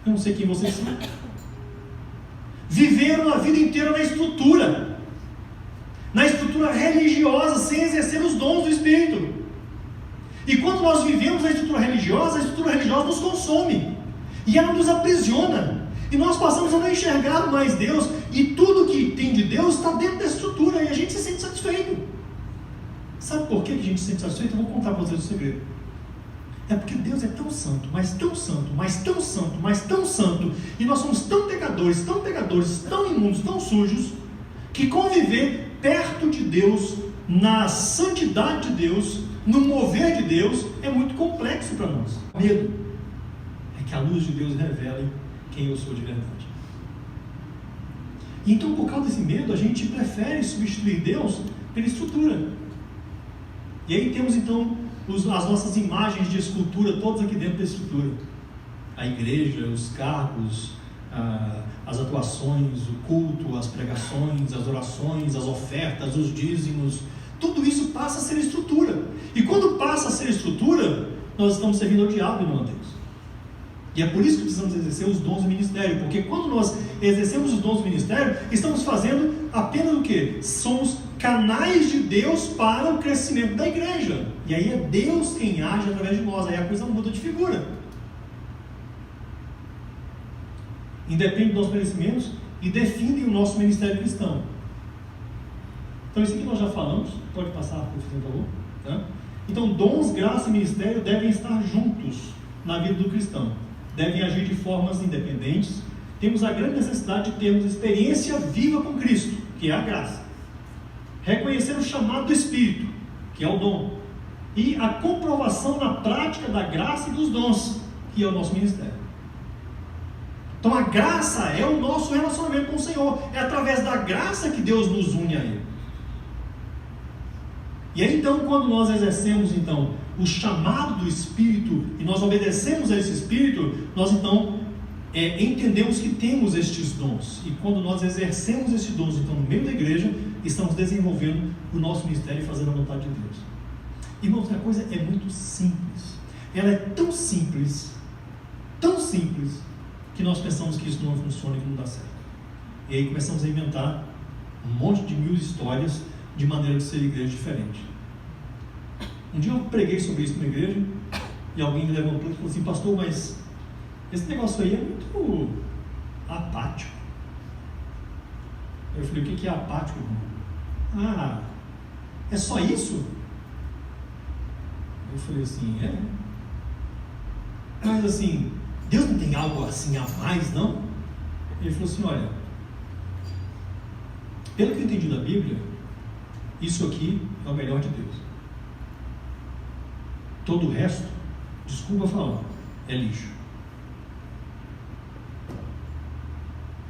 Eu não sei quem vocês são. Viveram a vida inteira na estrutura religiosa, sem exercer os dons do Espírito. E quando nós vivemos na estrutura religiosa, a estrutura religiosa nos consome, e ela nos aprisiona, e nós passamos a não enxergar mais Deus, e tudo que tem de Deus está dentro da estrutura, e a gente se sente satisfeito. Sabe por que a gente se sente satisfeito? Eu vou contar para vocês o segredo. É porque Deus é tão santo, mas tão santo, mas tão santo, mas tão santo, e nós somos tão pecadores, tão imundos, tão sujos, que conviver perto de Deus, na santidade de Deus, no mover de Deus, é muito complexo para nós. Medo é que a luz de Deus revele quem eu sou de verdade. Então, por causa desse medo, a gente prefere substituir Deus pela estrutura. E aí temos então as nossas imagens de escultura todas aqui dentro da estrutura. A igreja, os cargos, as atuações, o culto, as pregações, as orações, as ofertas, os dízimos, tudo isso passa a ser estrutura. E quando passa a ser estrutura, nós estamos servindo ao diabo e não a Deus. E é por isso que precisamos exercer os dons do ministério, porque quando nós exercemos os dons do ministério, estamos fazendo apenas o quê? Somos canais de Deus para o crescimento da igreja. E aí é Deus quem age através de nós, aí a coisa muda de figura. Independe dos nossos merecimentos e definem o nosso ministério cristão. Então isso aqui nós já falamos, pode passar, por favor. Tá? Então dons, graça e ministério devem estar juntos na vida do cristão. Devem agir de formas independentes. Temos a grande necessidade de termos experiência viva com Cristo, que é a graça. Reconhecer o chamado do Espírito, que é o dom. E a comprovação na prática da graça e dos dons, que é o nosso ministério. Então a graça é o nosso relacionamento com o Senhor. É através da graça que Deus nos une a Ele. E aí então, quando nós exercemos então o chamado do Espírito e nós obedecemos a esse Espírito, nós então entendemos que temos estes dons. E quando nós exercemos esses dons então no meio da igreja, estamos desenvolvendo o nosso ministério e fazendo a vontade de Deus. Irmãos, a coisa é muito simples. Ela é tão simples, que nós pensamos que isso não funciona e que não dá certo. E aí começamos a inventar um monte de mil histórias de maneira de ser igreja diferente. Um dia eu preguei sobre isso na igreja e alguém me levantou e falou assim: pastor, mas esse negócio aí é muito apático. Eu falei: o que é apático, irmão? Ah, é só isso? Eu falei assim: é. Mas assim, Deus não tem algo assim a mais, não? Ele falou assim: olha, pelo que eu entendi da Bíblia, isso aqui é o melhor de Deus. Todo o resto, desculpa falar, é lixo.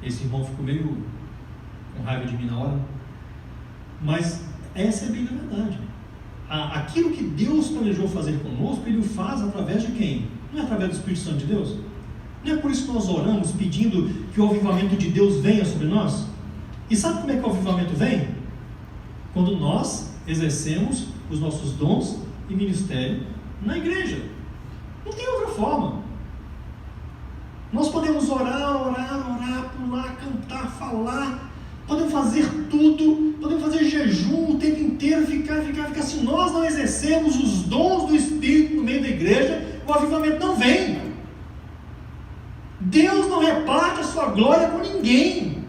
Esse irmão ficou meio com raiva de mim na hora, mas essa é bem a verdade. Aquilo que Deus planejou fazer conosco, Ele o faz através de quem? Não é através do Espírito Santo de Deus? Não é por isso que nós oramos pedindo que o avivamento de Deus venha sobre nós? E sabe como é que o avivamento vem? Quando nós exercemos os nossos dons e ministério na igreja. Não tem outra forma. Nós podemos orar, pular, cantar, falar, podemos fazer tudo, podemos fazer jejum o tempo inteiro, ficar. Se nós não exercermos os dons do Espírito no meio da igreja, o avivamento não vem. Deus não reparte a sua glória com ninguém.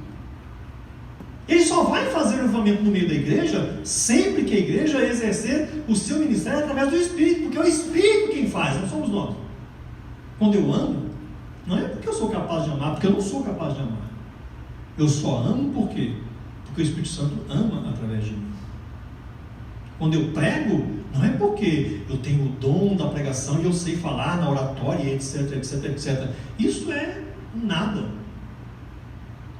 Ele só vai fazer o avivamento no meio da igreja sempre que a igreja exercer o seu ministério através do Espírito, porque é o Espírito quem faz, não somos nós. Quando eu amo, não é porque eu sou capaz de amar, porque eu não sou capaz de amar. Eu só amo por quê? Porque o Espírito Santo ama através de mim. Quando eu prego, não é porque eu tenho o dom da pregação e eu sei falar na oratória, etc. Isso é nada.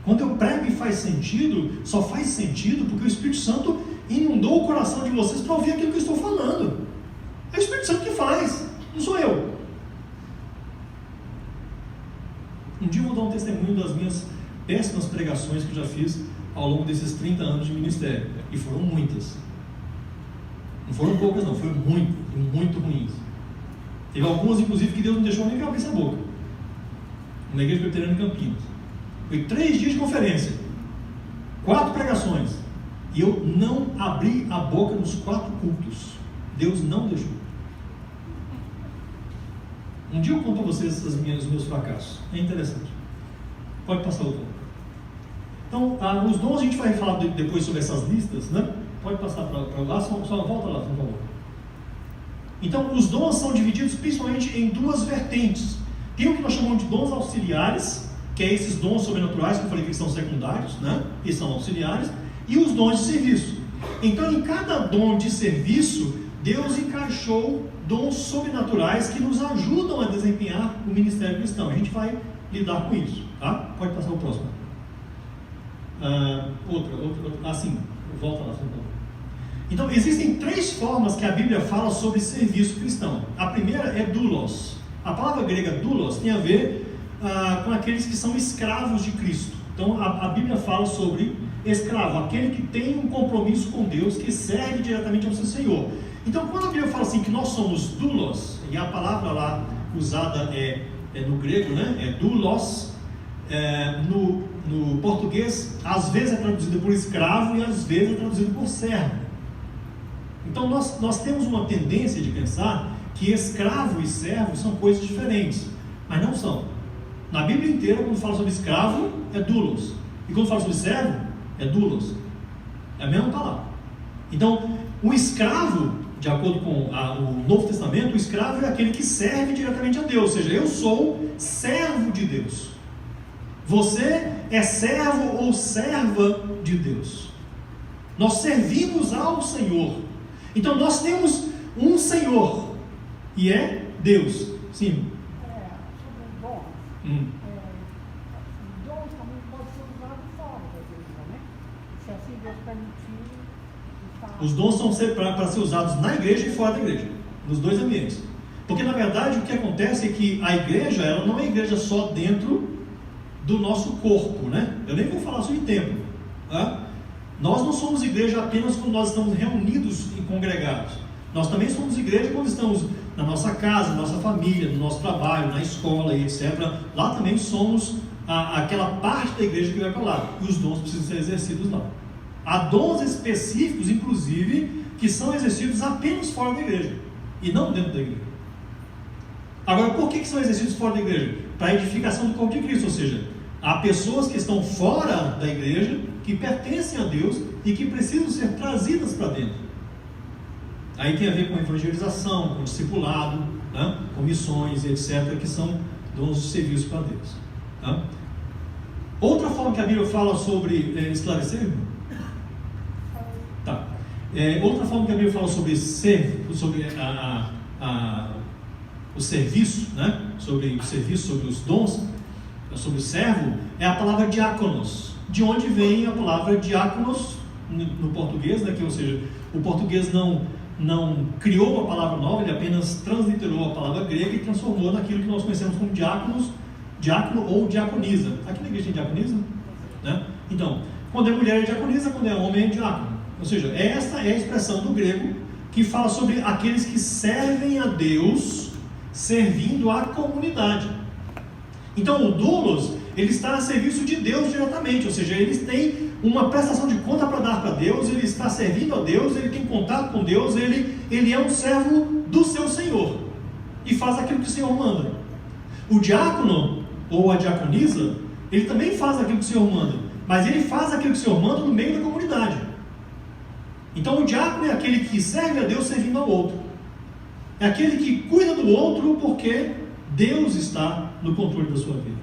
Quando eu prego e faz sentido, só faz sentido porque o Espírito Santo inundou o coração de vocês para ouvir aquilo que eu estou falando. É o Espírito Santo que faz, não sou eu. Um dia eu vou dar um testemunho das minhas péssimas pregações que eu já fiz ao longo desses 30 anos de ministério. E foram muitas. Não foram poucas não, foram muito ruins. Teve algumas, inclusive, que Deus não deixou nem abrir essa boca. Na Igreja Presbiteriana em Campinas. Foi 3 dias de conferência, 4 pregações, e eu não abri a boca nos 4 cultos. Deus não deixou. Um dia eu conto a vocês os meus fracassos. É interessante. Pode passar o tom. Então, os dons a gente vai falar depois sobre essas listas, né? Pode passar para lá, só volta lá, por favor. Então, os dons são divididos principalmente em 2 vertentes. Tem o que nós chamamos de dons auxiliares, que é esses dons sobrenaturais que eu falei que são secundários, né? E são auxiliares, e os dons de serviço. Então, em cada dom de serviço, Deus encaixou dons sobrenaturais que nos ajudam a desempenhar o ministério cristão. A gente vai lidar com isso, tá? Pode passar o próximo. Assim, volta lá, por favor. Então, existem 3 formas que a Bíblia fala sobre serviço cristão. A primeira é doulos. A palavra grega doulos tem a ver com aqueles que são escravos de Cristo. Então a Bíblia fala sobre escravo, aquele que tem um compromisso com Deus, que serve diretamente ao seu Senhor. Então quando a Bíblia fala assim que nós somos doulos, e a palavra lá usada é no grego, né? É doulos, no português às vezes é traduzido por escravo e às vezes é traduzido por servo. Então nós temos uma tendência de pensar que escravo e servo são coisas diferentes, mas não são. Na Bíblia inteira, quando fala sobre escravo, é doulos. E quando fala sobre servo, é doulos. É a mesma palavra. Então, o escravo, de acordo com o Novo Testamento, o escravo é aquele que serve diretamente a Deus. Ou seja, eu sou servo de Deus. Você é servo ou serva de Deus. Nós servimos ao Senhor. Então, nós temos um Senhor. E é Deus. Sim. O dom também pode ser usado fora da igreja, né? Se assim Deus permitir. Os dons são para ser usados na igreja e fora da igreja. nos dois ambientes. Porque na verdade o que acontece é que a igreja, ela não é igreja só dentro do nosso corpo, né? Eu nem vou falar sobre templo, tá? Nós não somos igreja apenas quando nós estamos reunidos e congregados. Nós também somos igreja quando estamos na nossa casa, na nossa família, no nosso trabalho, na escola e etc. Lá também somos aquela parte da igreja que vai para lá. E os dons precisam ser exercidos lá. Há dons específicos, inclusive, que são exercidos apenas fora da igreja e não dentro da igreja. Agora, por que são exercidos fora da igreja? Para a edificação do corpo de Cristo, ou seja, há pessoas que estão fora da igreja, que pertencem a Deus e que precisam ser trazidas para dentro. Aí tem a ver com evangelização, com discipulado, né? Com missões, etc., que são dons de serviço para Deus. Tá? Outra forma que a Bíblia fala sobre esclarecer, tá. Outra forma que a Bíblia fala sobre o serviço, né? Sobre o serviço, sobre os dons, sobre o servo, é a palavra diáconos, de onde vem a palavra diáconos no português, né? Ou seja, o português não criou uma palavra nova, ele apenas transliterou a palavra grega e transformou naquilo que nós conhecemos como diáconos, diácono ou diaconisa. Aqui na igreja tem diaconisa, né? Então, quando é mulher é diaconisa, quando é homem é diácono. Ou seja, esta é a expressão do grego que fala sobre aqueles que servem a Deus, servindo a comunidade. Então, o doulos, ele está a serviço de Deus diretamente, ou seja, eles têm uma prestação de conta para dar para Deus, ele está servindo a Deus, ele tem contato com Deus, ele é um servo do seu Senhor e faz aquilo que o Senhor manda. O diácono ou a diaconisa, ele também faz aquilo que o Senhor manda, mas ele faz aquilo que o Senhor manda no meio da comunidade. Então o diácono é aquele que serve a Deus servindo ao outro, é aquele que cuida do outro porque Deus está no controle da sua vida.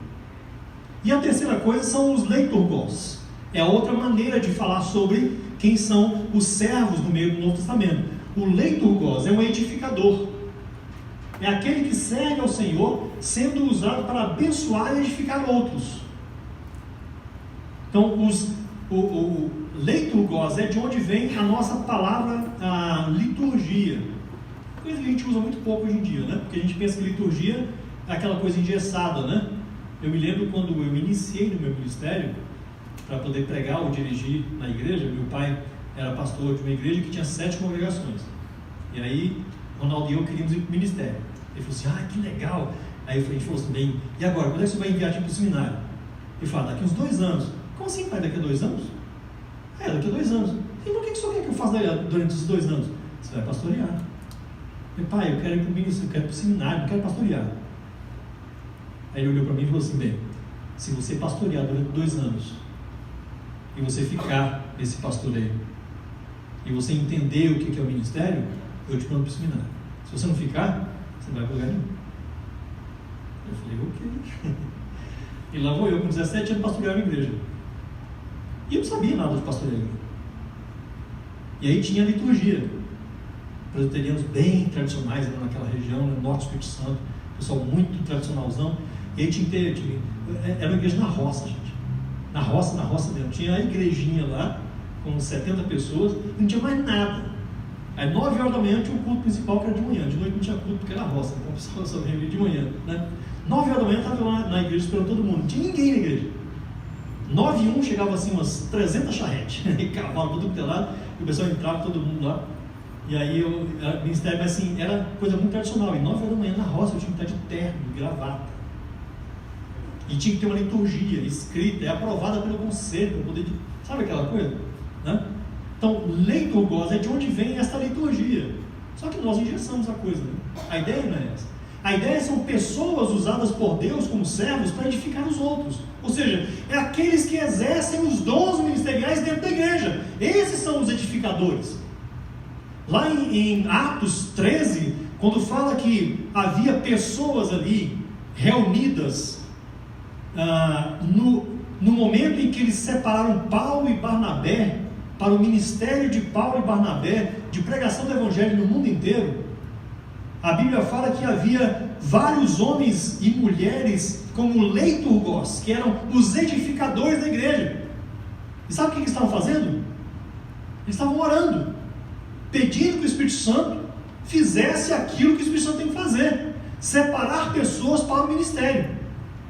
E a terceira coisa são os leiturgos. É a outra maneira de falar sobre quem são os servos no meio do Novo Testamento. O leiturgos é um edificador. É aquele que serve ao Senhor, sendo usado para abençoar e edificar outros. Então, o leiturgos é de onde vem a nossa palavra liturgia. Coisa que a gente usa muito pouco hoje em dia, né? Porque a gente pensa que liturgia é aquela coisa engessada, né? Eu me lembro quando eu me iniciei no meu ministério, para poder pregar ou dirigir na igreja. Meu pai era pastor de uma igreja que tinha 7 congregações. E aí, Ronaldo e eu queríamos ir para o ministério. Ele falou assim, que legal. Aí a gente falou assim, bem, e agora, quando é que você vai enviar a gente para o seminário? Ele falou, daqui uns 2 anos. Como assim, pai, daqui a 2 anos? Daqui a 2 anos. E por que o senhor quer que eu faça durante esses 2 anos? Você vai pastorear. Eu falei, pai, eu quero ir para o ministério, eu quero ir para o seminário, não quero pastorear. Aí ele olhou para mim e falou assim, bem, se você pastorear durante 2 anos, e você ficar nesse pastoreio, e você entender o que é o ministério, eu te mando para o seminário. Se você não ficar, você não vai para lugar nenhum. Eu falei, ok. E lá vou eu, com 17 anos, pastorear uma igreja. E eu não sabia nada de pastoreio. E aí tinha a liturgia. Presbiterianos bem tradicionais naquela região, no norte do Espírito Santo, pessoal muito tradicionalzão. E aí era uma igreja na roça, gente. Na roça mesmo. Tinha a igrejinha lá, com 70 pessoas, e não tinha mais nada. Aí 9 horas da manhã tinha o culto principal, que era de manhã. De noite não tinha culto, porque era roça. Então o pessoal só vinha de manhã, né? 9 horas da manhã estava lá na igreja esperando todo mundo. Não tinha ninguém na igreja. 9 e 1 chegava assim umas 300 charretes, cavalo todo pelado, e o pessoal entrava, todo mundo lá. E aí o ministério, mas assim, era coisa muito tradicional. E 9 horas da manhã na roça eu tinha que estar de terno, de gravata. E tinha que ter uma liturgia escrita, aprovada pelo conselho, para poder. Sabe aquela coisa? Né? Então, leiturgos é de onde vem essa liturgia. Só que nós engessamos a coisa. Né? A ideia não é essa. A ideia são pessoas usadas por Deus como servos para edificar os outros. Ou seja, é aqueles que exercem os dons ministeriais dentro da igreja. Esses são os edificadores. Lá em Atos 13, quando fala que havia pessoas ali reunidas, no momento em que eles separaram Paulo e Barnabé para o ministério de Paulo e Barnabé de pregação do evangelho no mundo inteiro, a Bíblia fala que havia vários homens e mulheres como leiturgos, que eram os edificadores da igreja. E sabe o que eles estavam fazendo? Eles estavam orando, pedindo que o Espírito Santo fizesse aquilo que o Espírito Santo tem que fazer: separar pessoas para o ministério.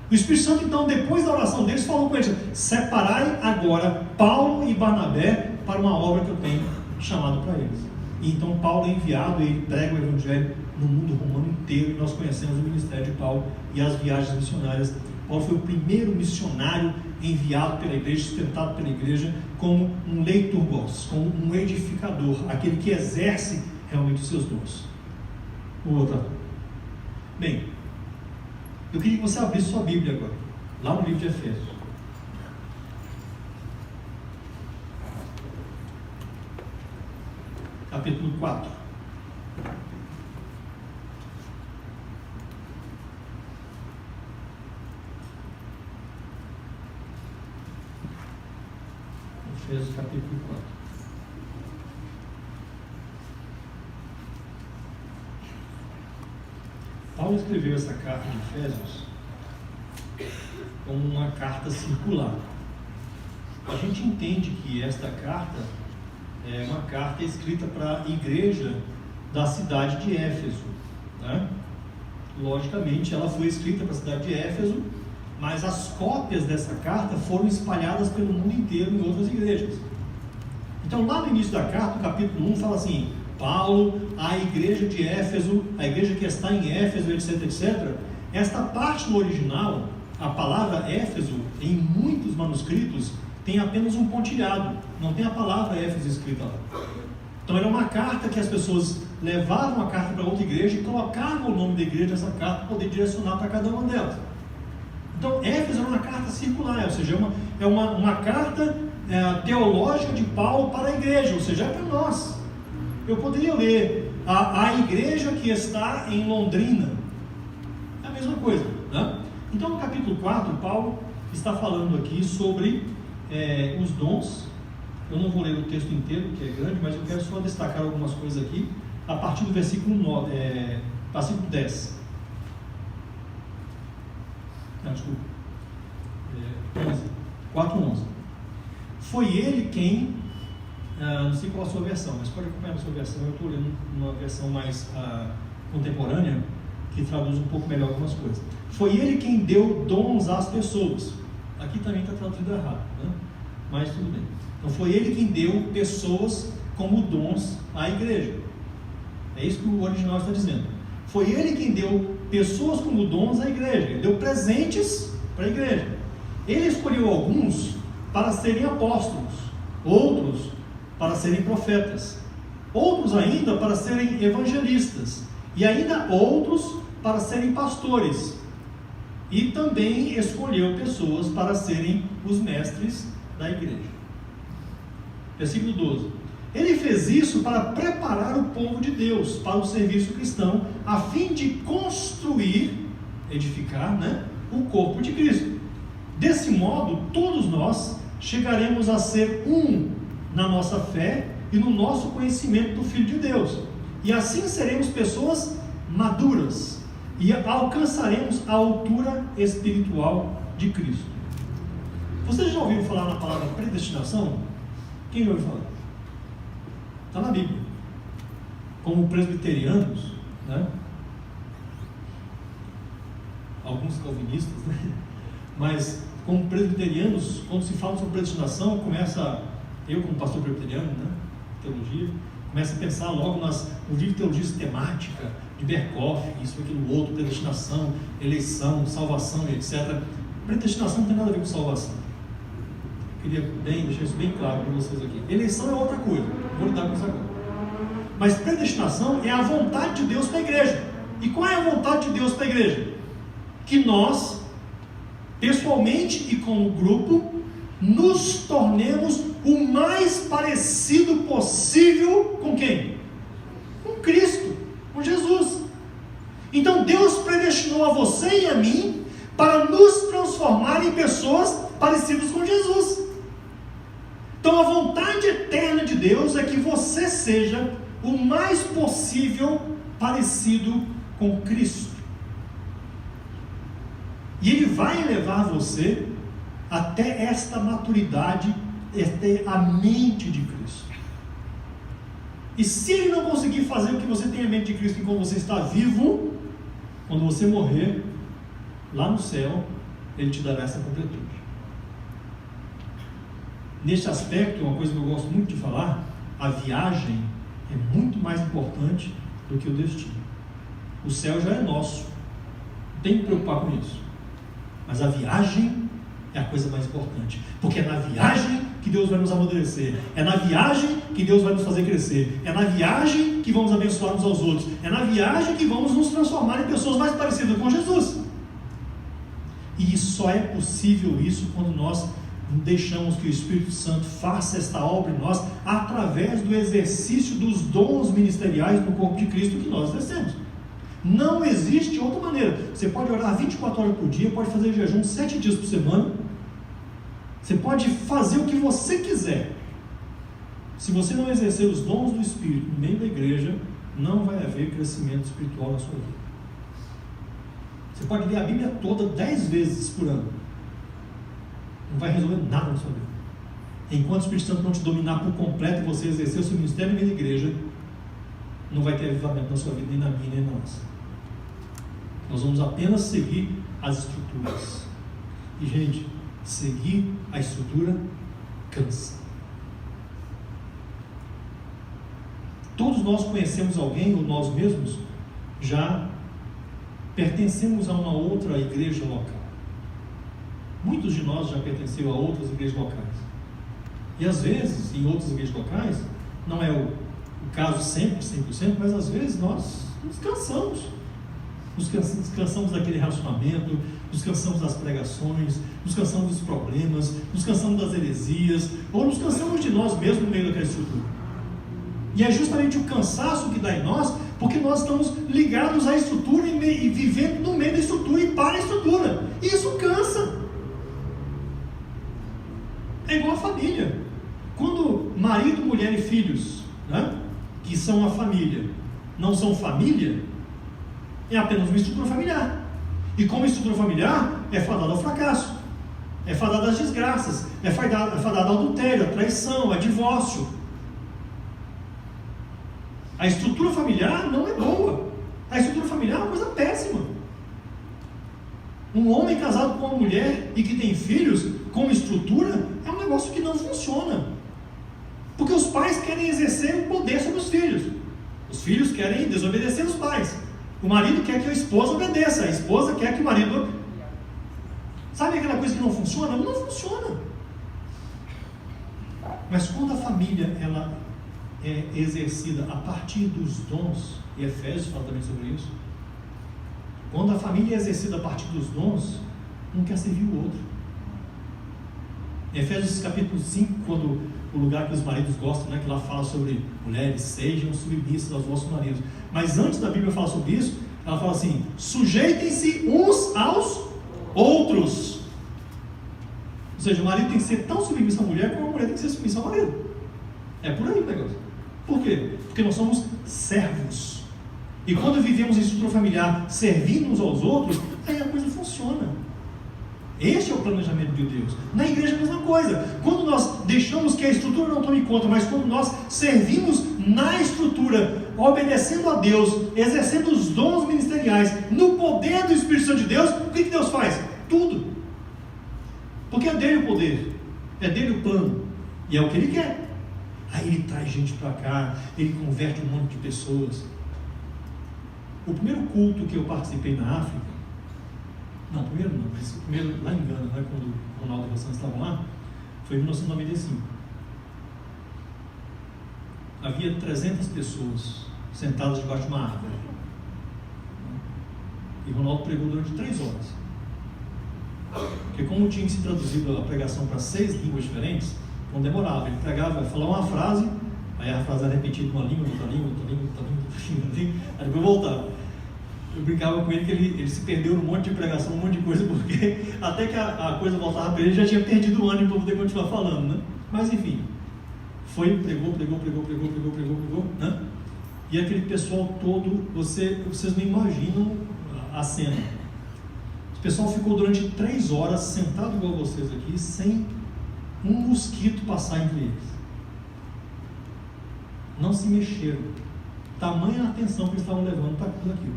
O Espírito Santo, então, depois da oração deles, falou com eles: separai agora Paulo e Barnabé para uma obra que eu tenho chamado para eles. E então Paulo é enviado e ele prega o Evangelho no mundo romano inteiro, e nós conhecemos o ministério de Paulo e as viagens missionárias. Paulo foi o primeiro missionário enviado pela igreja, sustentado pela igreja, como um leiturgos, como um edificador, aquele que exerce realmente os seus dons. O outro. Bem, eu queria que você abrisse sua Bíblia agora, lá no livro de Efésios. Capítulo 4. Efésios capítulo 4. Paulo escreveu essa carta de Efésios como uma carta circular. A gente entende que esta carta é uma carta escrita para a igreja da cidade de Éfeso, né? Logicamente, ela foi escrita para a cidade de Éfeso, mas as cópias dessa carta foram espalhadas pelo mundo inteiro em outras igrejas. Então, lá no início da carta, o capítulo 1 fala assim: Paulo, a igreja de Éfeso, a igreja que está em Éfeso, etc, etc. Esta parte no original, a palavra Éfeso, em muitos manuscritos, tem apenas um pontilhado, não tem a palavra Éfeso escrita lá. Então era uma carta que as pessoas levavam a carta para outra igreja e colocavam o nome da igreja nessa carta para poder direcionar para cada uma delas. Então Éfeso é uma carta circular, ou seja, é uma carta teológica de Paulo para a igreja, ou seja, é para nós. Eu poderia ler a igreja que está em Londrina, é a mesma coisa, né? Então no capítulo 4, Paulo está falando aqui sobre os dons. Eu não vou ler o texto inteiro, que é grande, mas eu quero só destacar algumas coisas aqui, a partir do versículo 10. Não, desculpa. 4:11. Foi ele quem, não sei qual a sua versão, mas pode acompanhar a sua versão. Eu estou lendo uma versão mais contemporânea, que traduz um pouco melhor algumas coisas. Foi ele quem deu dons às pessoas. Aqui também está traduzido errado, né? Mas tudo bem. Então foi ele quem deu pessoas como dons à igreja. É isso que o original está dizendo. Foi ele quem deu pessoas como dons à igreja. Ele deu presentes para a igreja. Ele escolheu alguns para serem apóstolos, outros para serem profetas, outros ainda para serem evangelistas, e ainda outros para serem pastores. E também escolheu pessoas para serem os mestres da igreja. Versículo 12. Ele fez isso para preparar o povo de Deus para o serviço cristão, a fim de construir, edificar, né, o corpo de Cristo. Desse modo, todos nós chegaremos a ser um na nossa fé e no nosso conhecimento do Filho de Deus. E assim seremos pessoas maduras e alcançaremos a altura espiritual de Cristo. Vocês já ouviram falar na palavra predestinação? Quem já ouviu falar? Está na Bíblia. Como presbiterianos, né? Alguns calvinistas, né? Mas como presbiterianos, quando se fala sobre predestinação, eu como pastor presbiteriano, né? Teologia, começa a pensar logo no livro de teologia sistemática, de Berkhoff, isso, aquilo, outro, predestinação, eleição, salvação, etc. Predestinação não tem nada a ver com salvação. Queria deixar isso bem claro para vocês aqui. Eleição é outra coisa, vou lidar com isso agora. Mas predestinação é a vontade de Deus para a igreja. E qual é a vontade de Deus para a igreja? Que nós, pessoalmente e como grupo, nos tornemos o mais parecido possível com quem? Com Cristo, com Jesus. Então Deus predestinou a você e a mim para nos transformar em pessoas parecidas com Jesus. Então a vontade eterna de Deus é que você seja o mais possível parecido com Cristo. E Ele vai levar você até esta maturidade, até a mente de Cristo. E se Ele não conseguir fazer o que você tem em mente de Cristo enquanto você está vivo, quando você morrer, lá no céu, Ele te dará essa completude. Neste aspecto, uma coisa que eu gosto muito de falar, a viagem é muito mais importante do que o destino. O céu já é nosso, não tem que preocupar com isso. Mas a viagem é a coisa mais importante, porque é na viagem que Deus vai nos amadurecer, é na viagem que Deus vai nos fazer crescer, é na viagem que vamos abençoar uns aos outros, é na viagem que vamos nos transformar em pessoas mais parecidas com Jesus. E só é possível isso quando nós deixamos que o Espírito Santo faça esta obra em nós através do exercício dos dons ministeriais no corpo de Cristo que nós exercemos. Não existe outra maneira. Você pode orar 24 horas por dia, pode fazer jejum 7 dias por semana, você pode fazer o que você quiser. Se você não exercer os dons do Espírito no meio da igreja, não vai haver crescimento espiritual na sua vida. Você pode ler a Bíblia toda 10 vezes por ano, não vai resolver nada na sua vida. Enquanto o Espírito Santo não te dominar por completo e você exercer o seu ministério no meio da igreja, não vai ter avivamento na sua vida, nem na minha, nem na nossa. Nós vamos apenas seguir as estruturas. E, gente, seguir a estrutura cansa. Todos nós conhecemos alguém, ou nós mesmos já pertencemos a uma outra igreja local. Muitos de nós já pertenceram a outras igrejas locais. E às vezes, em outras igrejas locais, não é o caso sempre, 100%, mas às vezes nós nos cansamos. Nos cansamos daquele relacionamento, nos cansamos das pregações, nos cansamos dos problemas, nos cansamos das heresias, ou nos cansamos de nós mesmos no meio daquela estrutura. E é justamente o cansaço que dá em nós, porque nós estamos ligados à estrutura e vivendo no meio da estrutura e para a estrutura. E isso cansa. É igual a família. Quando marido, mulher e filhos, né, que são a família, não são família, é apenas uma estrutura familiar. E como estrutura familiar, é fadada ao fracasso, é fadada às desgraças, é fadada ao adultério, à traição, a divórcio. A estrutura familiar não é boa. A estrutura familiar é uma coisa péssima. Um homem casado com uma mulher e que tem filhos, com estrutura, é um negócio que não funciona. Porque os pais querem exercer o poder sobre os filhos. Os filhos querem desobedecer os pais. O marido quer que a esposa obedeça. A esposa quer que o marido... Sabe aquela coisa que não funciona? Não funciona. Mas quando a família ela é exercida a partir dos dons, e Efésios fala também sobre isso, quando a família é exercida a partir dos dons, um quer servir o outro. Em Efésios capítulo 5, quando o lugar que os maridos gostam, né, que lá fala sobre mulheres, sejam submissas aos vossos maridos. Mas antes da Bíblia falar sobre isso, ela fala assim: sujeitem-se uns aos outros. Ou seja, o marido tem que ser tão submisso à mulher como a mulher tem que ser submissa ao marido. É por aí o negócio. Por quê? Porque nós somos servos. E quando vivemos em estrutura familiar, servindo uns aos outros, aí a coisa funciona. Este é o planejamento de Deus. Na igreja é a mesma coisa. Quando nós deixamos que a estrutura não tome conta, mas quando nós servimos na estrutura, obedecendo a Deus, exercendo os dons ministeriais, no poder do Espírito Santo de Deus, o que Deus faz? Tudo. Porque é dele o poder, é dele o plano, e é o que ele quer. Aí ele traz gente para cá, ele converte um monte de pessoas. O primeiro culto que eu participei na África, não, primeiro não, mas primeiro lá em Gana, né, quando o Ronaldo e a Rossana estavam lá, foi em 1995. Havia 300 pessoas sentadas debaixo de uma árvore. E o Ronaldo pregou durante 3 horas. Porque como tinha que ser traduzido a pregação para 6 línguas diferentes, não demorava. Ele pregava, falava uma frase, aí a frase era repetida em uma língua, outra língua, aí depois voltava. Eu brincava com ele que ele se perdeu num monte de pregação, um monte de coisa, porque até que a coisa voltava para ele, já tinha perdido o ânimo para poder continuar falando, né? Mas enfim, pregou, né? E aquele pessoal todo, vocês não imaginam a cena. O pessoal ficou durante 3 horas sentado igual vocês aqui, sem um mosquito passar entre eles. não se mexeram. Tamanha a atenção que eles estavam levando para tudo aquilo.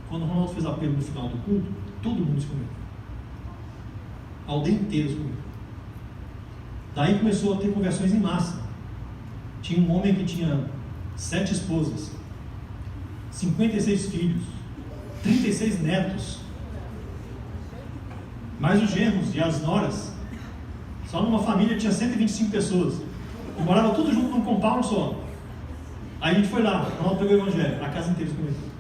Quando o Ronaldo fez apelo no final do culto, todo mundo se converteu. A aldeia inteira se converteu. Daí começou a ter conversões em massa. Tinha um homem que tinha 7 esposas, 56 filhos, 36 netos, mais os genros e as noras. Só numa família tinha 125 pessoas. E morava tudo junto num compound só. Aí a gente foi lá, o Ronaldo pegou o evangelho, a casa inteira se converteu.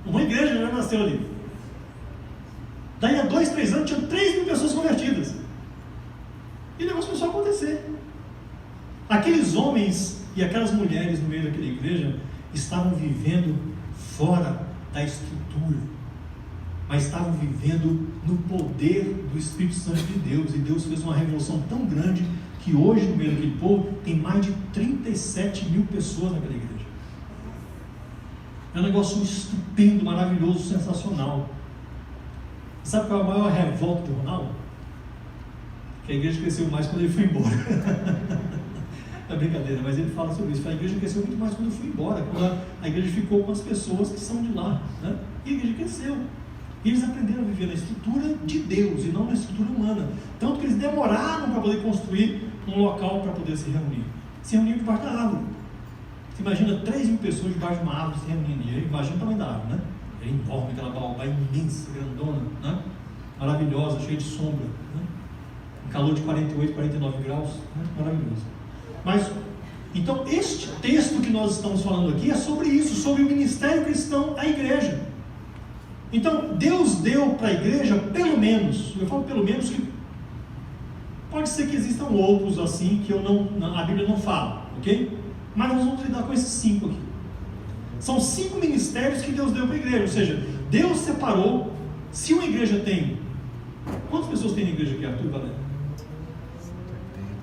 Uma igreja já nasceu ali. Daí há 2-3 anos tinha 3.000 pessoas convertidas. E o negócio começou a acontecer. Aqueles homens e aquelas mulheres no meio daquela igreja estavam vivendo fora da estrutura, mas estavam vivendo no poder do Espírito Santo de Deus. E Deus fez uma revolução tão grande que hoje no meio daquele povo tem mais de 37.000 pessoas naquela igreja. É um negócio estupendo, maravilhoso, sensacional. Sabe qual é a maior revolta do Ronaldo? Que a igreja cresceu mais quando ele foi embora. É brincadeira, mas ele fala sobre isso. A igreja cresceu muito mais quando eu fui embora, quando a igreja ficou com as pessoas que são de lá, né? E a igreja cresceu. E eles aprenderam a viver na estrutura de Deus e não na estrutura humana. Tanto que eles demoraram para poder construir um local para poder se reunir. Se reuniam debaixo da árvore. Você imagina 3.000 pessoas debaixo de uma árvore se reunindo. E imagina o tamanho da árvore, né? Era enorme, aquela baobá imensa, grandona, né? Maravilhosa, cheia de sombra, né? Um calor de 48, 49 graus, né? Maravilhoso. Mas, então, este texto que nós estamos falando aqui é sobre isso, sobre o ministério cristão à igreja. Então, Deus deu para a igreja, pelo menos, eu falo pelo menos que pode ser que existam outros assim, que a Bíblia não fala, ok? Mas nós vamos lidar com esses 5 aqui. São 5 ministérios que Deus deu para a igreja, ou seja, Deus separou. Se uma igreja tem, quantas pessoas tem na igreja aqui, Arthur e Valéria?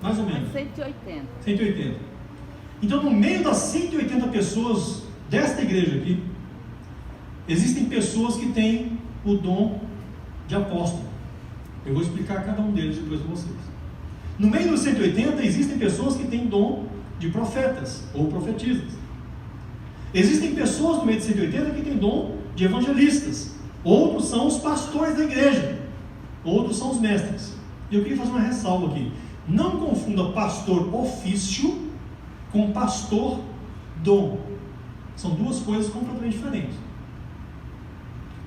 Mais ou menos 180. 180. Então, no meio das 180 pessoas desta igreja aqui, existem pessoas que têm o dom de apóstolo. Eu vou explicar cada um deles depois para vocês. No meio dos 180 existem pessoas que têm dom de profetas ou profetisas. Existem pessoas no meio de 180 que têm dom de evangelistas. Outros são os pastores da igreja. Outros são os mestres. E eu queria fazer uma ressalva aqui. Não confunda pastor ofício com pastor dom. São duas coisas completamente diferentes.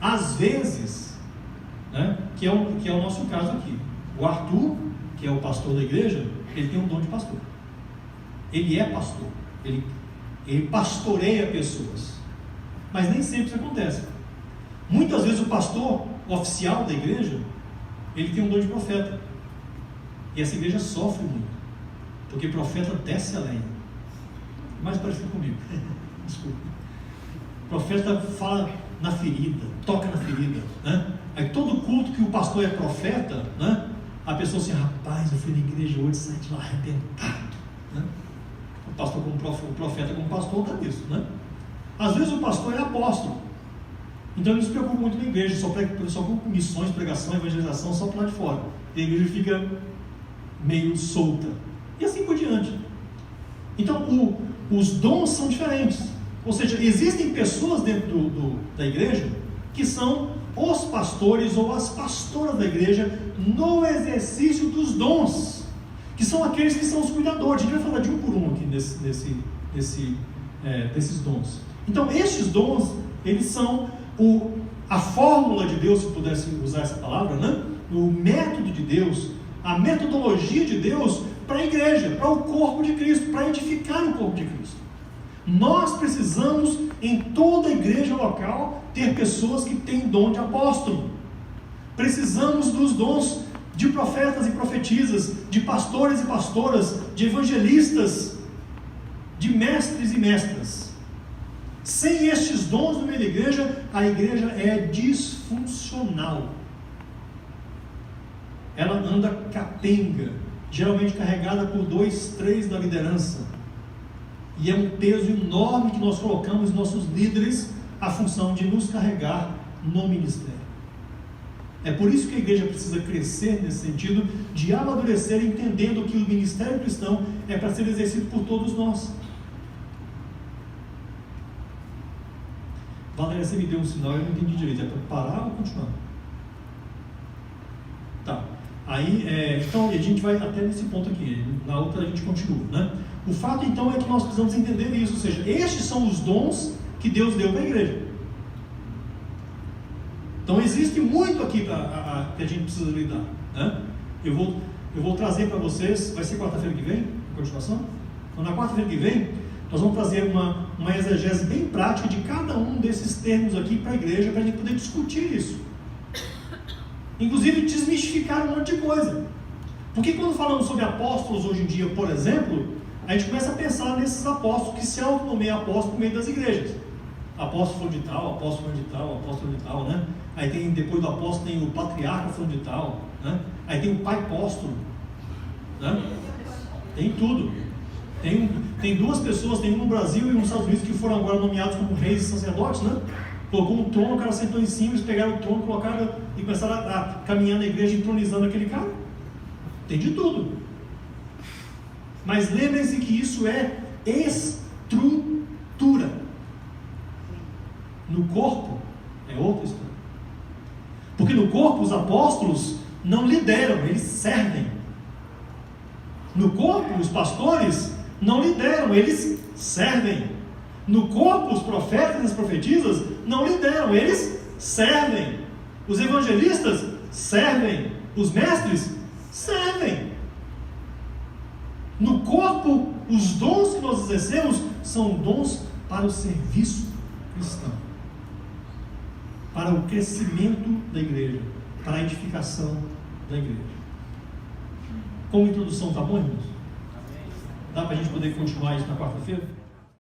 Às vezes, né, que é o nosso caso aqui, o Arthur, que é o pastor da igreja, ele tem um dom de pastor. Ele é pastor. Ele pastoreia pessoas. Mas nem sempre isso acontece. Muitas vezes o pastor oficial da igreja, ele tem um dom de profeta. E essa igreja sofre muito, porque profeta desce a lenha. Mais parecido comigo. Desculpa. O profeta fala na ferida, toca na ferida, né? Aí todo culto que o pastor é profeta, né? A pessoa assim, rapaz, eu fui na igreja hoje, saí de lá arrebentado, né? O pastor como o profeta como pastor dá isso, né? Às vezes o pastor é apóstolo, então ele não se preocupa muito na igreja, só com missões, pregação, evangelização, só para lá de fora. E a igreja fica meio solta, e assim por diante. Então os dons são diferentes, ou seja, existem pessoas dentro da igreja que são os pastores ou as pastoras da igreja no exercício dos dons, que são aqueles que são os cuidadores. A gente vai falar de um por um aqui desses dons. Então estes dons, eles são a fórmula de Deus, se pudesse usar essa palavra, né? O método de Deus, a metodologia de Deus para a igreja, para o corpo de Cristo, para edificar o corpo de Cristo. Nós precisamos, em toda a igreja local, ter pessoas que têm dom de apóstolo. Precisamos dos dons de profetas e profetisas, de pastores e pastoras, de evangelistas, de mestres e mestras. Sem estes dons no meio da igreja, a igreja é disfuncional. Ela anda capenga, geralmente carregada por 2, 3 da liderança. E é um peso enorme que nós colocamos nossos líderes a função de nos carregar no ministério. É por isso que a igreja precisa crescer nesse sentido, de amadurecer, entendendo que o ministério cristão é para ser exercido por todos nós. Valéria, você me deu um sinal, eu não entendi direito. É para parar ou continuar? Tá. Aí, então, a gente vai até nesse ponto aqui. Na outra a gente continua, né? O fato, então, é que nós precisamos entender isso. Ou seja, estes são os dons que Deus deu para a igreja. Então, existe muito aqui que a gente precisa lidar, né? Eu vou trazer para vocês, vai ser quarta-feira que vem, a continuação? Então, na quarta-feira que vem, nós vamos trazer uma exegese bem prática de cada um desses termos aqui para a igreja, para a gente poder discutir isso. Inclusive, desmistificar um monte de coisa. Porque quando falamos sobre apóstolos hoje em dia, por exemplo, a gente começa a pensar nesses apóstolos que se autonomeiam apóstolos no meio das igrejas. Apóstolo fulano de tal, apóstolo fulano de tal, apóstolo fulano de tal, né? Aí tem, depois do apóstolo tem o patriarca fulano de tal, né? Aí tem o pai apóstolo, né? Tem tudo. Tem duas pessoas, tem um no Brasil e um nos Estados Unidos, que foram agora nomeados como reis e sacerdotes, né? Colocou um trono, o cara sentou em cima, eles pegaram o trono, colocaram e começaram a caminhar na igreja, entronizando aquele cara. Tem de tudo. Mas lembrem-se que isso é estrutura. No corpo é outra história. Porque no corpo os apóstolos não lideram, eles servem. No corpo os pastores não lideram, eles servem. No corpo os profetas e as profetisas não lideram, eles servem. Os evangelistas servem. Os mestres servem. No corpo, os dons que nós exercemos são dons para o serviço cristão, para o crescimento da igreja, para a edificação da igreja. Como introdução, tá bom, irmãos? Dá para a gente poder continuar isso na quarta-feira?